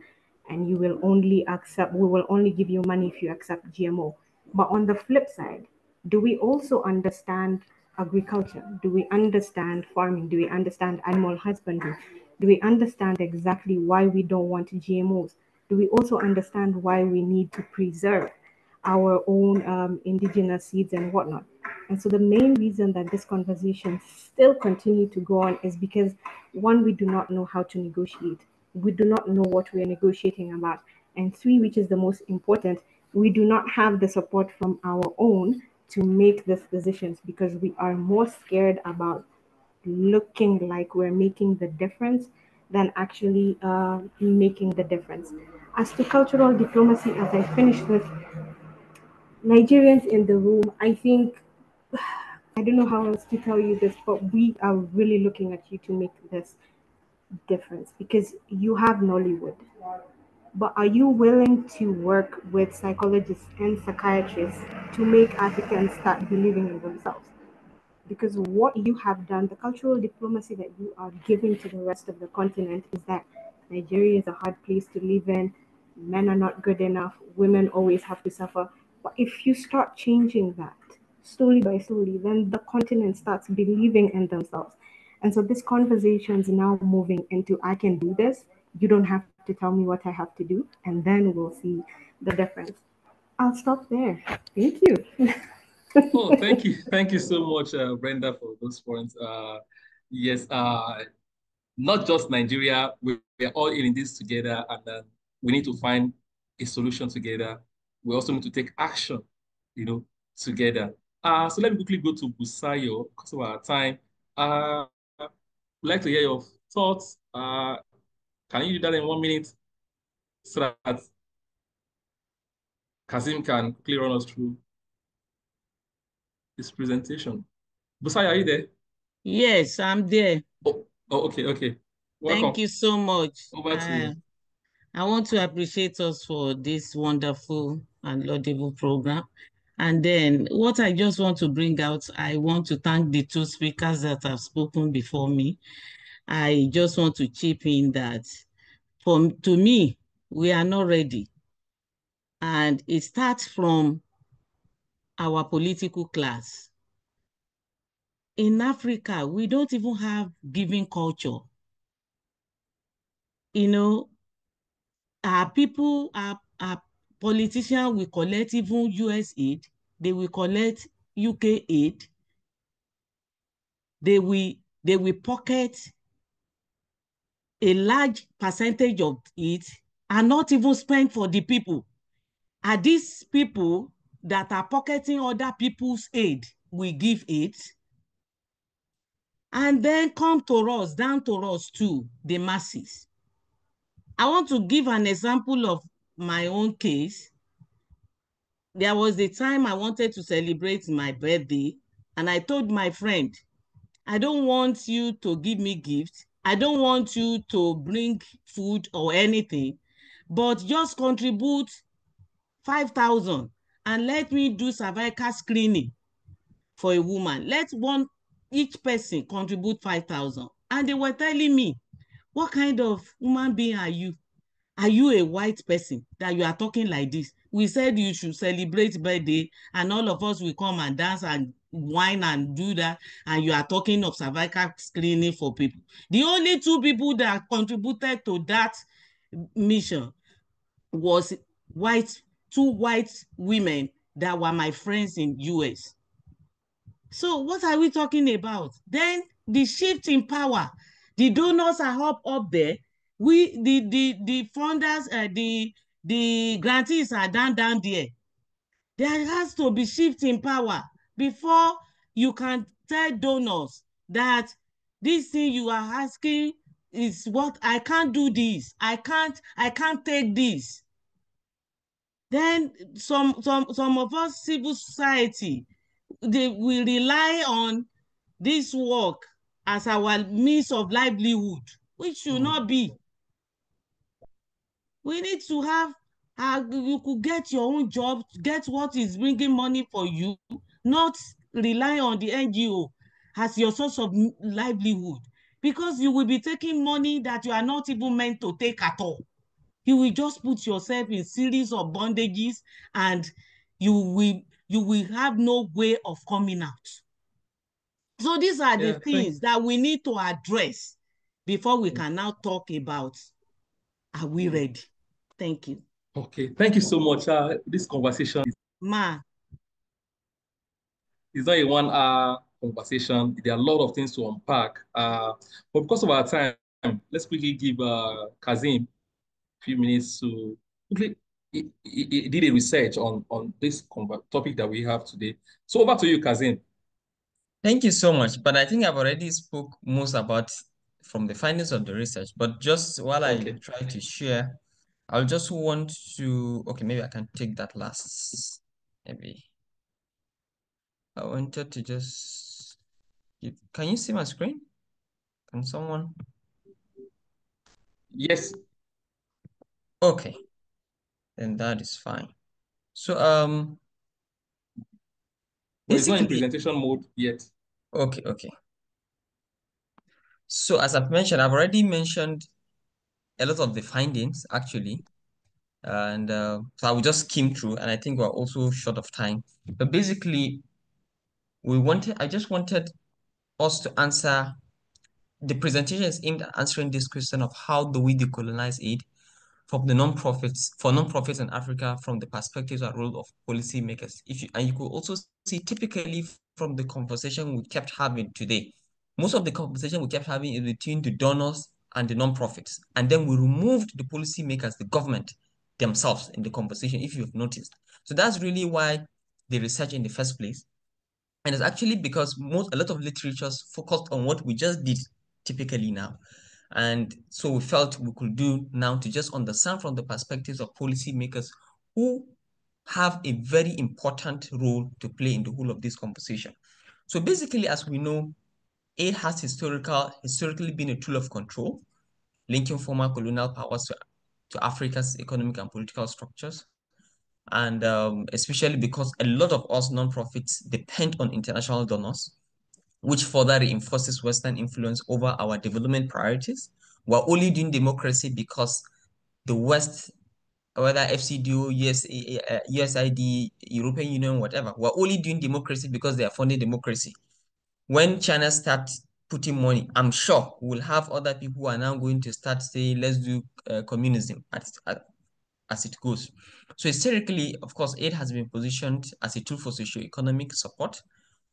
and we will only give you money if you accept GMO. But on the flip side, do we also understand agriculture? Do we understand farming? Do we understand animal husbandry? Do we understand exactly why we don't want GMOs? Do we also understand why we need to preserve our own indigenous seeds and whatnot? And so the main reason that this conversation still continue to go on is because, one, we do not know how to negotiate. We do not know what we are negotiating about. And 3, which is the most important, we do not have the support from our own to make these decisions because we are more scared about looking like we're making the difference than actually making the difference. As to cultural diplomacy, as I finish with Nigerians in the room, I think, I don't know how else to tell you this, but we are really looking at you to make this difference because you have Nollywood. But are you willing to work with psychologists and psychiatrists to make Africans start believing in themselves? Because what you have done, the cultural diplomacy that you are giving to the rest of the continent, is that Nigeria is a hard place to live in, men are not good enough, women always have to suffer. But if you start changing that slowly by slowly, then the continent starts believing in themselves. And so this conversation is now moving into, I can do this, you don't have to tell me what I have to do, and then we'll see the difference. I'll stop there. Thank you. Oh, thank you. Thank you so much, Brenda, for those points. Yes, not just Nigeria, we're all in this together, and we need to find a solution together. We also need to take action, together. So let me quickly go to Busayo because of our time. I'd like to hear your thoughts. Can you do that in 1 minute so that Kazim can quickly run us through this presentation? Busayo, are you there? Yes, I'm there. Okay, okay. Welcome. Thank you so much. Over to you. I want to appreciate us for this wonderful and laudable program. And then what I just want to bring out, I want to thank the two speakers that have spoken before me. I just want to chip in that to me, we are not ready. And it starts from our political class. In Africa, we don't even have giving culture. Our people, our politicians will collect even US aid, they will collect UK aid, they will pocket a large percentage of it and not even spend for the people. Are these people that are pocketing other people's aid will give it? And then come to us, down to us too, the masses. I want to give an example of my own case. There was a time I wanted to celebrate my birthday, and I told my friend, I don't want you to give me gifts. I don't want you to bring food or anything, but just contribute 5,000 and let me do cervical screening for a woman. Each person contribute 5,000. And they were telling me, what kind of human being are you? Are you a white person that you are talking like this? We said you should celebrate birthday and all of us will come and dance and wine and do that, and you are talking of cervical screening for people. The only two people that contributed to that mission was two white women that were my friends in US. So what are we talking about? Then the shift in power. The donors are up there. The funders, the grantees are down there. There has to be shift in power before you can tell donors that this thing you are asking is what I can't do this. I can't take this. Then some of us civil society, they will rely on this work as our means of livelihood, which should not be. We need to have, you could get your own job, get what is bringing money for you, not rely on the NGO as your source of livelihood, because you will be taking money that you are not even meant to take at all. You will just put yourself in series of bondages and you will have no way of coming out. So these are the things that we need to address before we can now talk about, are we ready? Thank you. Okay, thank you so much. This conversation is not a 1 hour conversation. There are a lot of things to unpack. But because of our time, let's quickly give Kazim a few minutes to quickly. He did a research on this topic that we have today. So over to you, Kazim. Thank you so much. But I think I've already spoke most about from the findings of the research. But just while I try to share, I'll just want to, okay, maybe I can take that last. Maybe. I wanted to just can you see my screen? Can someone? Yes. Okay. Then that is fine. So Well, it's not in presentation mode yet. Okay. So as I've mentioned, I've already mentioned a lot of the findings actually, and so I will just skim through, and I think we're also short of time. But basically, I just wanted us to answer. The presentation is aimed at answering this question of how do we decolonize aid from the non-profits in Africa from the perspectives and role of policymakers. And you could also see typically from the conversation we kept having today, most of the conversation we kept having is between the donors and the non-profits. And then we removed the policymakers, the government themselves in the conversation, if you've noticed. So that's really why the research in the first place. And it's actually because a lot of literatures focused on what we just did typically now. And so we felt we could do now to just understand from the perspectives of policymakers who have a very important role to play in the whole of this conversation. So basically, as we know, aid has historically been a tool of control, linking former colonial powers to Africa's economic and political structures. And especially because a lot of us non-profits depend on international donors, which further reinforces Western influence over our development priorities. We're only doing democracy because the West, whether FCDO, USID, European Union, whatever, we're only doing democracy because they are funding democracy. When China starts putting money, I'm sure we'll have other people who are now going to start saying, let's do communism as it goes. So historically, of course, aid has been positioned as a tool for socio-economic support,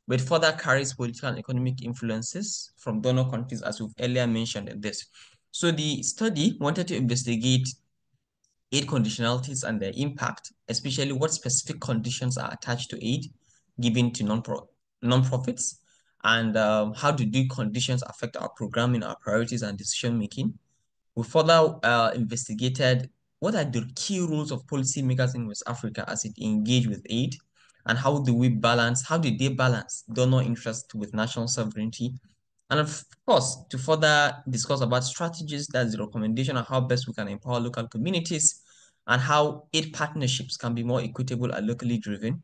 but further carries political and economic influences from donor countries, as we've earlier mentioned in this. So the study wanted to investigate aid conditionalities and their impact, especially what specific conditions are attached to aid given to non-profits, and how do these conditions affect our programming, our priorities, and decision-making. We further investigated what are the key roles of policymakers in West Africa as it engage with aid, and how do they balance donor interest with national sovereignty? And of course, to further discuss about strategies, that's the recommendation on how best we can empower local communities and how aid partnerships can be more equitable and locally driven,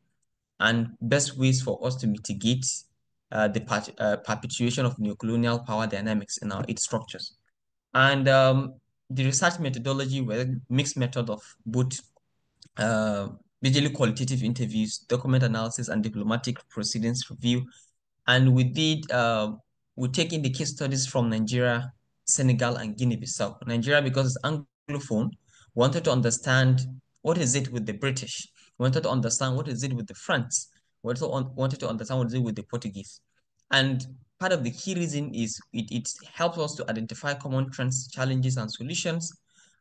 and best ways for us to mitigate the perpetuation of neocolonial power dynamics in our aid structures. And the research methodology was a mixed method of both visually qualitative interviews, document analysis, and diplomatic proceedings review. And we taking the case studies from Nigeria, Senegal, and Guinea-Bissau. Nigeria, because it's Anglophone, wanted to understand what is it with the British, wanted to understand what is it with the French, wanted to understand what is it with the Portuguese. And part of the key reason is it helps us to identify common trends, challenges, and solutions,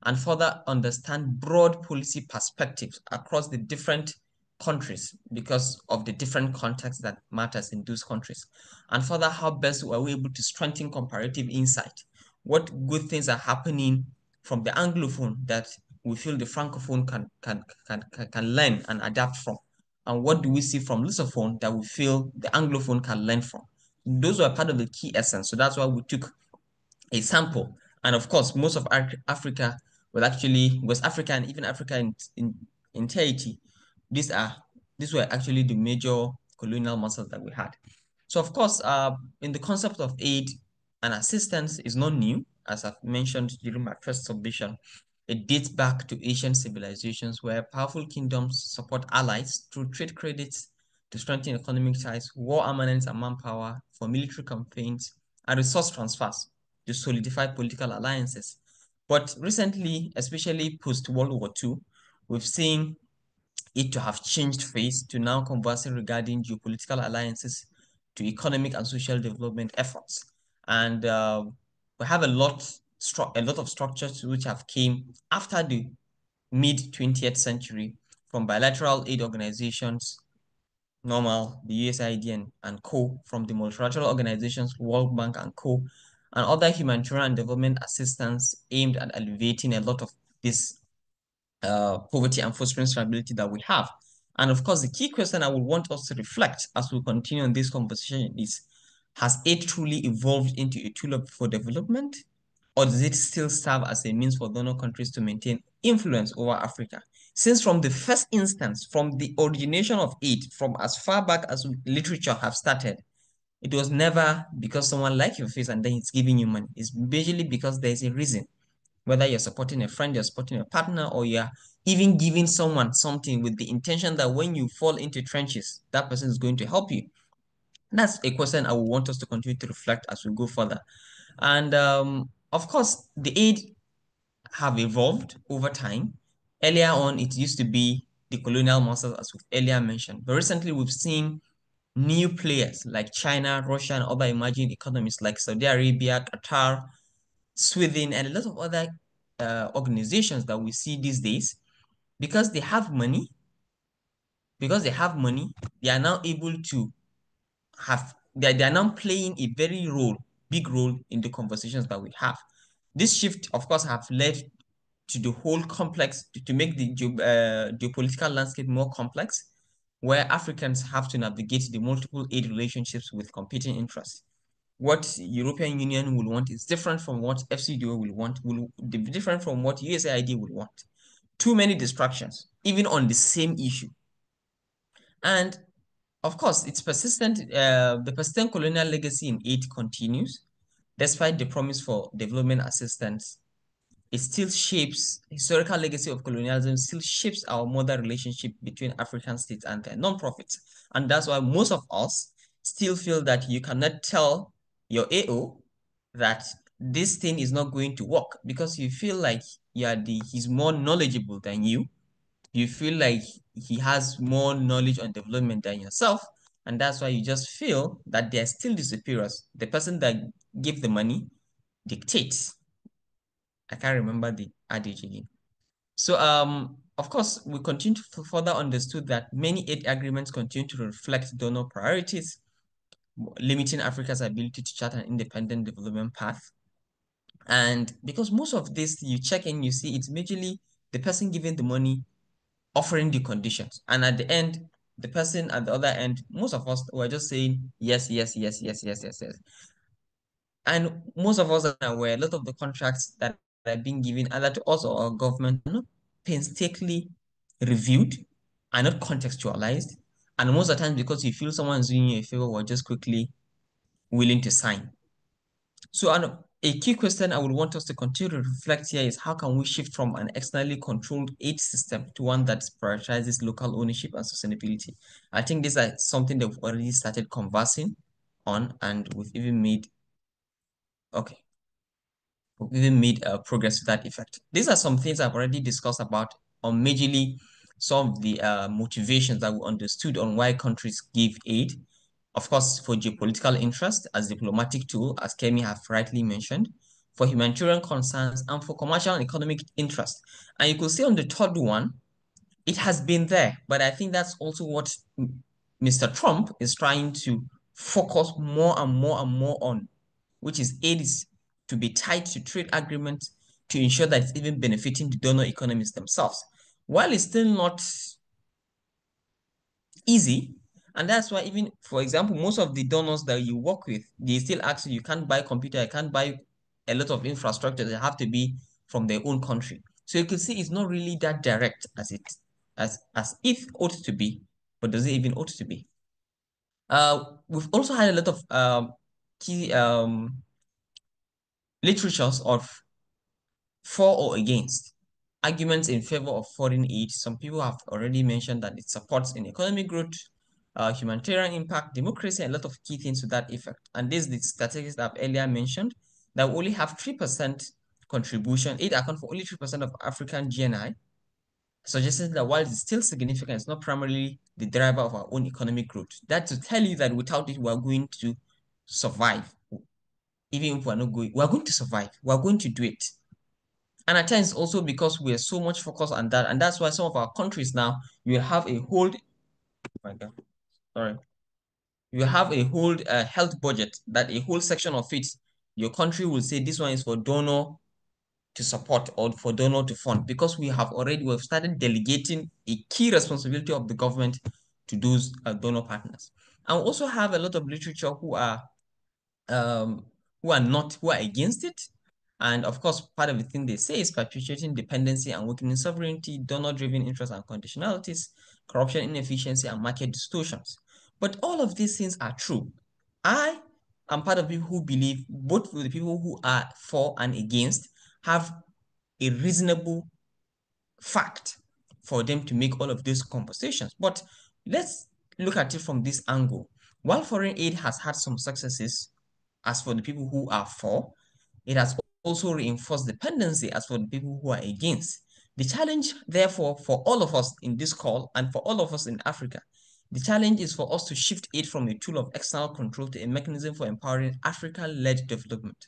and further understand broad policy perspectives across the different countries because of the different contexts that matters in those countries. And further, how best were we able to strengthen comparative insight? What good things are happening from the Anglophone that we feel the Francophone can learn and adapt from? And what do we see from Lusophone that we feel the Anglophone can learn from? Those were part of the key essence. So that's why we took a sample. And of course, most of Africa was actually West Africa and even Africa in entirety. These were actually the major colonial muscles that we had. So of course, in the concept of aid and assistance is not new, as I've mentioned during my first submission. It dates back to ancient civilizations where powerful kingdoms support allies through trade credits to strengthen economic ties, war armaments and manpower for military campaigns, and resource transfers to solidify political alliances. But recently, especially post-World War II, we've seen it to have changed face to now conversing regarding geopolitical alliances to economic and social development efforts. And we have a lot of structures which have came after the mid-20th century from bilateral aid organizations, normal, the USAID and co, from the multilateral organizations, World Bank and co, and other humanitarian development assistance aimed at alleviating a lot of this poverty and fostering stability that we have. And of course, the key question I would want us to reflect as we continue on this conversation is, has aid truly evolved into a tool for development, or does it still serve as a means for donor countries to maintain influence over Africa? Since from the first instance, from the origination of aid, from as far back as literature have started, it was never because someone likes your face and then it's giving you money. It's usually because there's a reason. Whether you're supporting a friend, you're supporting a partner, or you're even giving someone something with the intention that when you fall into trenches, that person is going to help you. And that's a question I would want us to continue to reflect as we go further. And of course, the aid have evolved over time. Earlier on, it used to be the colonial masters, as we've earlier mentioned. But recently, we've seen new players like China, Russia, and other emerging economies like Saudi Arabia, Qatar, Sweden, and a lot of other organizations that we see these days. Because they have money, they are now able to they are now playing a big role in the conversations that we have. This shift, of course, have led to the whole complex, to make the geopolitical landscape more complex, where Africans have to navigate the multiple aid relationships with competing interests. What European Union will want is different from what FCDO will want, will be different from what USAID will want. Too many distractions, even on the same issue. And of course, it's persistent. The persistent colonial legacy in aid continues, despite the promise for development assistance. It still shapes, historical legacy of colonialism still shapes our modern relationship between African states and their non-profits. And that's why most of us still feel that you cannot tell your AO that this thing is not going to work, because you feel like he's more knowledgeable than you. You feel like he has more knowledge on development than yourself. And that's why you just feel that they're still the superiors. The person that gave the money dictates. I can't remember the adage again. So, of course, we continue to further understood that many aid agreements continue to reflect donor priorities, limiting Africa's ability to chart an independent development path. And because most of this, you check and you see it's majorly the person giving the money offering the conditions. And at the end, the person at the other end, most of us were just saying yes, yes, yes, yes, yes, yes, yes. And most of us are aware a lot of the contracts that are being given either to us or our government are not painstakingly reviewed, are not contextualized. And most of the time, because you feel someone is doing you a favor, we're just quickly willing to sign. So a key question I would want us to continue to reflect here is how can we shift from an externally controlled aid system to one that prioritizes local ownership and sustainability? I think these are something that we've already started conversing on, and we've even made progress to that effect. These are some things I've already discussed about on majorly some of the motivations that we understood on why countries give aid. Of course, for geopolitical interest as diplomatic tool, as Kemi have rightly mentioned, for humanitarian concerns, and for commercial and economic interest. And you could see on the third one, it has been there, but I think that's also what Mr. Trump is trying to focus more and more and more on, which is aid is to be tied to trade agreements to ensure that it's even benefiting the donor economies themselves. While it's still not easy, and that's why even, for example, most of the donors that you work with, they still ask you can't buy computer, you can't buy a lot of infrastructure, they have to be from their own country. So you can see it's not really that direct as it ought to be, but does it even ought to be? We've also had a lot of key literatures of for or against arguments in favor of foreign aid. Some people have already mentioned that it supports in economic growth, humanitarian impact, democracy, and a lot of key things to that effect. And this is the statistics that I've earlier mentioned, that we only have 3% contribution. Aid account for only 3% of African GNI, suggesting that while it's still significant, it's not primarily the driver of our own economic growth. That's to tell you that without it, we're going to survive. Even if we're not going, we're going to survive. We're going to do it. And at times also because we're so much focused on that. And that's why some of our countries now, you have a whole, you have a whole health budget, that a whole section of it, your country will say this one is for donor to support or for donor to fund, because we've started delegating a key responsibility of the government to those donor partners. And we also have a lot of literature who are against it. And of course, part of the thing they say is perpetuating dependency and weakening sovereignty, donor-driven interests and conditionalities, corruption, inefficiency, and market distortions. But all of these things are true. I am part of people who believe both the people who are for and against have a reasonable fact for them to make all of these conversations. But let's look at it from this angle. While foreign aid has had some successes, as for the people who are for, it has also reinforced dependency as for the people who are against. The challenge, therefore, for all of us in this call and for all of us in Africa, the challenge is for us to shift aid from a tool of external control to a mechanism for empowering Africa-led development.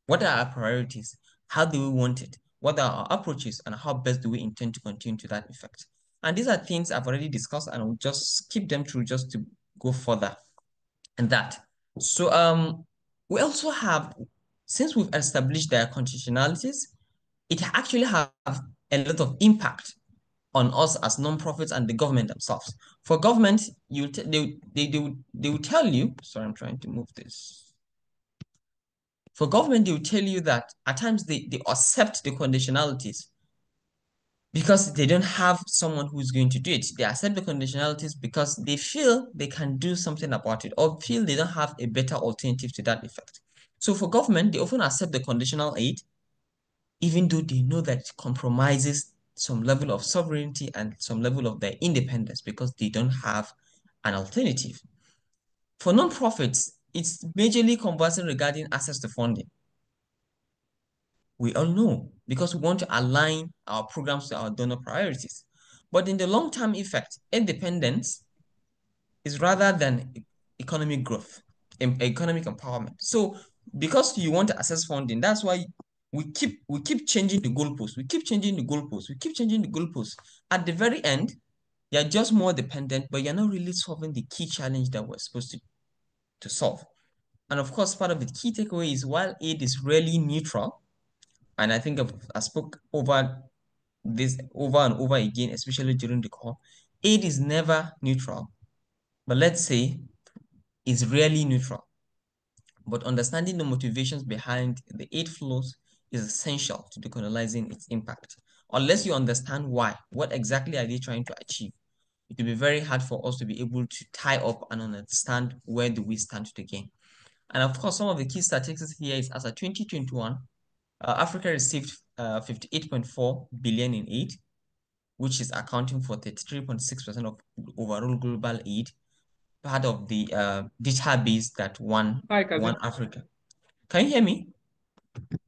What are our priorities? How do we want it? What are our approaches, and how best do we intend to continue to that effect? And these are things I've already discussed, and I'll just skip them through just to go further and that. So we also have, since we've established their conditionalities, it actually have a lot of impact on us as non-profits and the government themselves. For government, they will tell you, sorry, I'm trying to move this. For government, they will tell you that at times they accept the conditionalities because they don't have someone who's going to do it. They accept the conditionalities because they feel they can do something about it or feel they don't have a better alternative to that effect. So for government, they often accept the conditional aid, even though they know that it compromises some level of sovereignty and some level of their independence because they don't have an alternative. For non-profits, it's majorly conversing regarding access to funding. We all know because we want to align our programs to our donor priorities. But in the long-term effect, independence is rather than economic growth, economic empowerment. So because you want to access funding, that's why we keep changing the goalposts. We keep changing the goalposts. We keep changing the goalposts. At the very end, you're just more dependent, but you're not really solving the key challenge that we're supposed to solve. And of course, part of the key takeaway is while aid is rarely neutral, and I think I spoke over this over and over again, especially during the call, aid is never neutral, but let's say is rarely neutral. But understanding the motivations behind the aid flows is essential to decolonizing its impact. Unless you understand why, what exactly are they trying to achieve, it will be very hard for us to be able to tie up and understand where do we stand to gain. And of course, some of the key statistics here is as of 2021, Africa received 58.4 billion in aid, which is accounting for 33.6% of overall global aid, part of the database that One Africa. Can you hear me?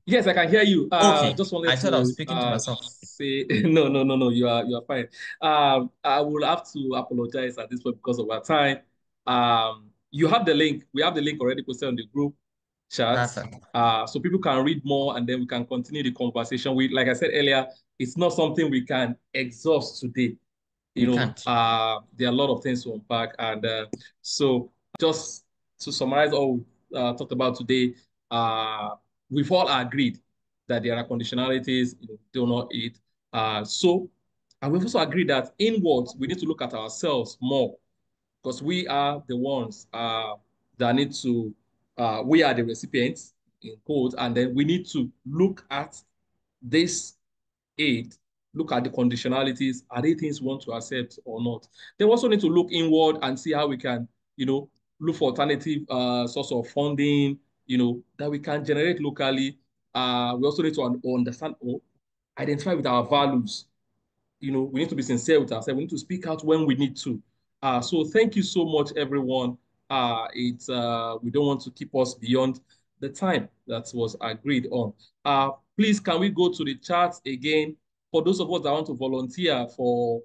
Yes, I can hear you. Okay, Just wanted I thought I was to speaking to myself. say no. You are fine. I will have to apologize at this point because of our time. You have the link. We have the link already posted on the group chat. Perfect. So people can read more and then we can continue the conversation. Like I said earlier, it's not something we can exhaust today. You can't. There are a lot of things to unpack, and so just to summarize all we talked about today, we've all agreed that there are conditionalities, do not eat. And we've also agreed that inwards we need to look at ourselves more because we are the ones that need to. We are the recipients in quotes, and then we need to look at this aid, look at the conditionalities. Are they things we want to accept or not? They also need to look inward and see how we can, look for alternative source of funding, that we can generate locally. We also need to understand or identify with our values. We need to be sincere with ourselves. We need to speak out when we need to. So thank you so much, everyone. It's we don't want to keep us beyond the time that was agreed on. Please, can we go to the chat again for those of us that want to volunteer for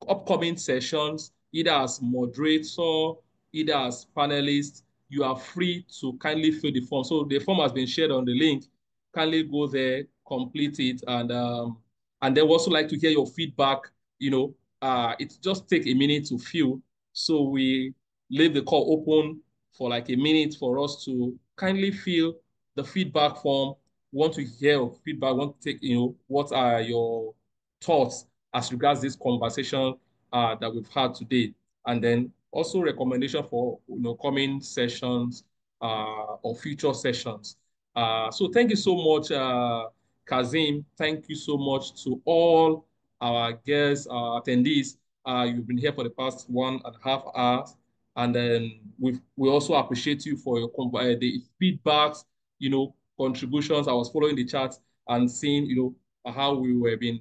upcoming sessions, either as moderator, either as panelist? You are free to kindly fill the form. So the form has been shared on the link. Kindly go there, complete it, and then we also like to hear your feedback. It just take a minute to fill. So we leave the call open for like a minute for us to kindly fill the feedback form. We want to hear your feedback. We want to take, what are your thoughts as regards this conversation that we've had today, and then also recommendation for coming sessions or future sessions. So thank you so much, Kazim. Thank you so much to all our guests, attendees. You've been here for the past 1.5 hours. And then we also appreciate you for your the feedbacks, contributions. I was following the chat and seeing, how we were been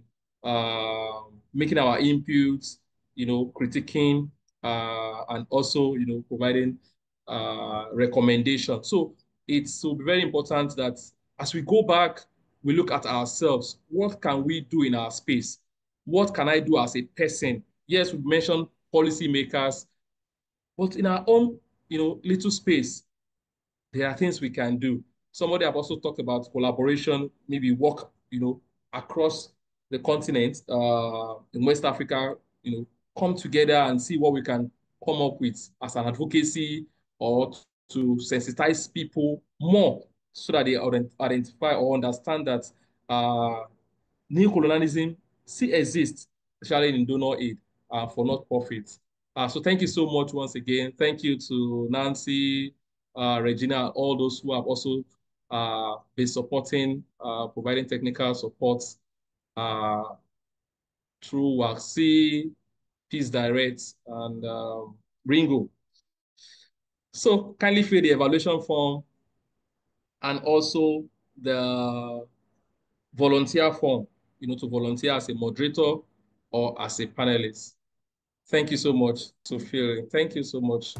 making our inputs, critiquing, and also, providing recommendations. So it will be very important that as we go back, we look at ourselves. What can we do in our space? What can I do as a person? Yes, we mentioned policymakers, but in our own, little space, there are things we can do. Somebody have also talked about collaboration, maybe work, across the continent, in West Africa, come together and see what we can come up with as an advocacy or to sensitize people more so that they identify or understand that neocolonialism still exists, especially in donor aid for not profit. So thank you so much once again. Thank you to Nancy, Regina, all those who have also been supporting, providing technical support through WACSI, Peace Direct, and RINGO. So kindly fill the evaluation form and also the volunteer form, to volunteer as a moderator or as a panelist. Thank you so much to fill in. Thank you so much.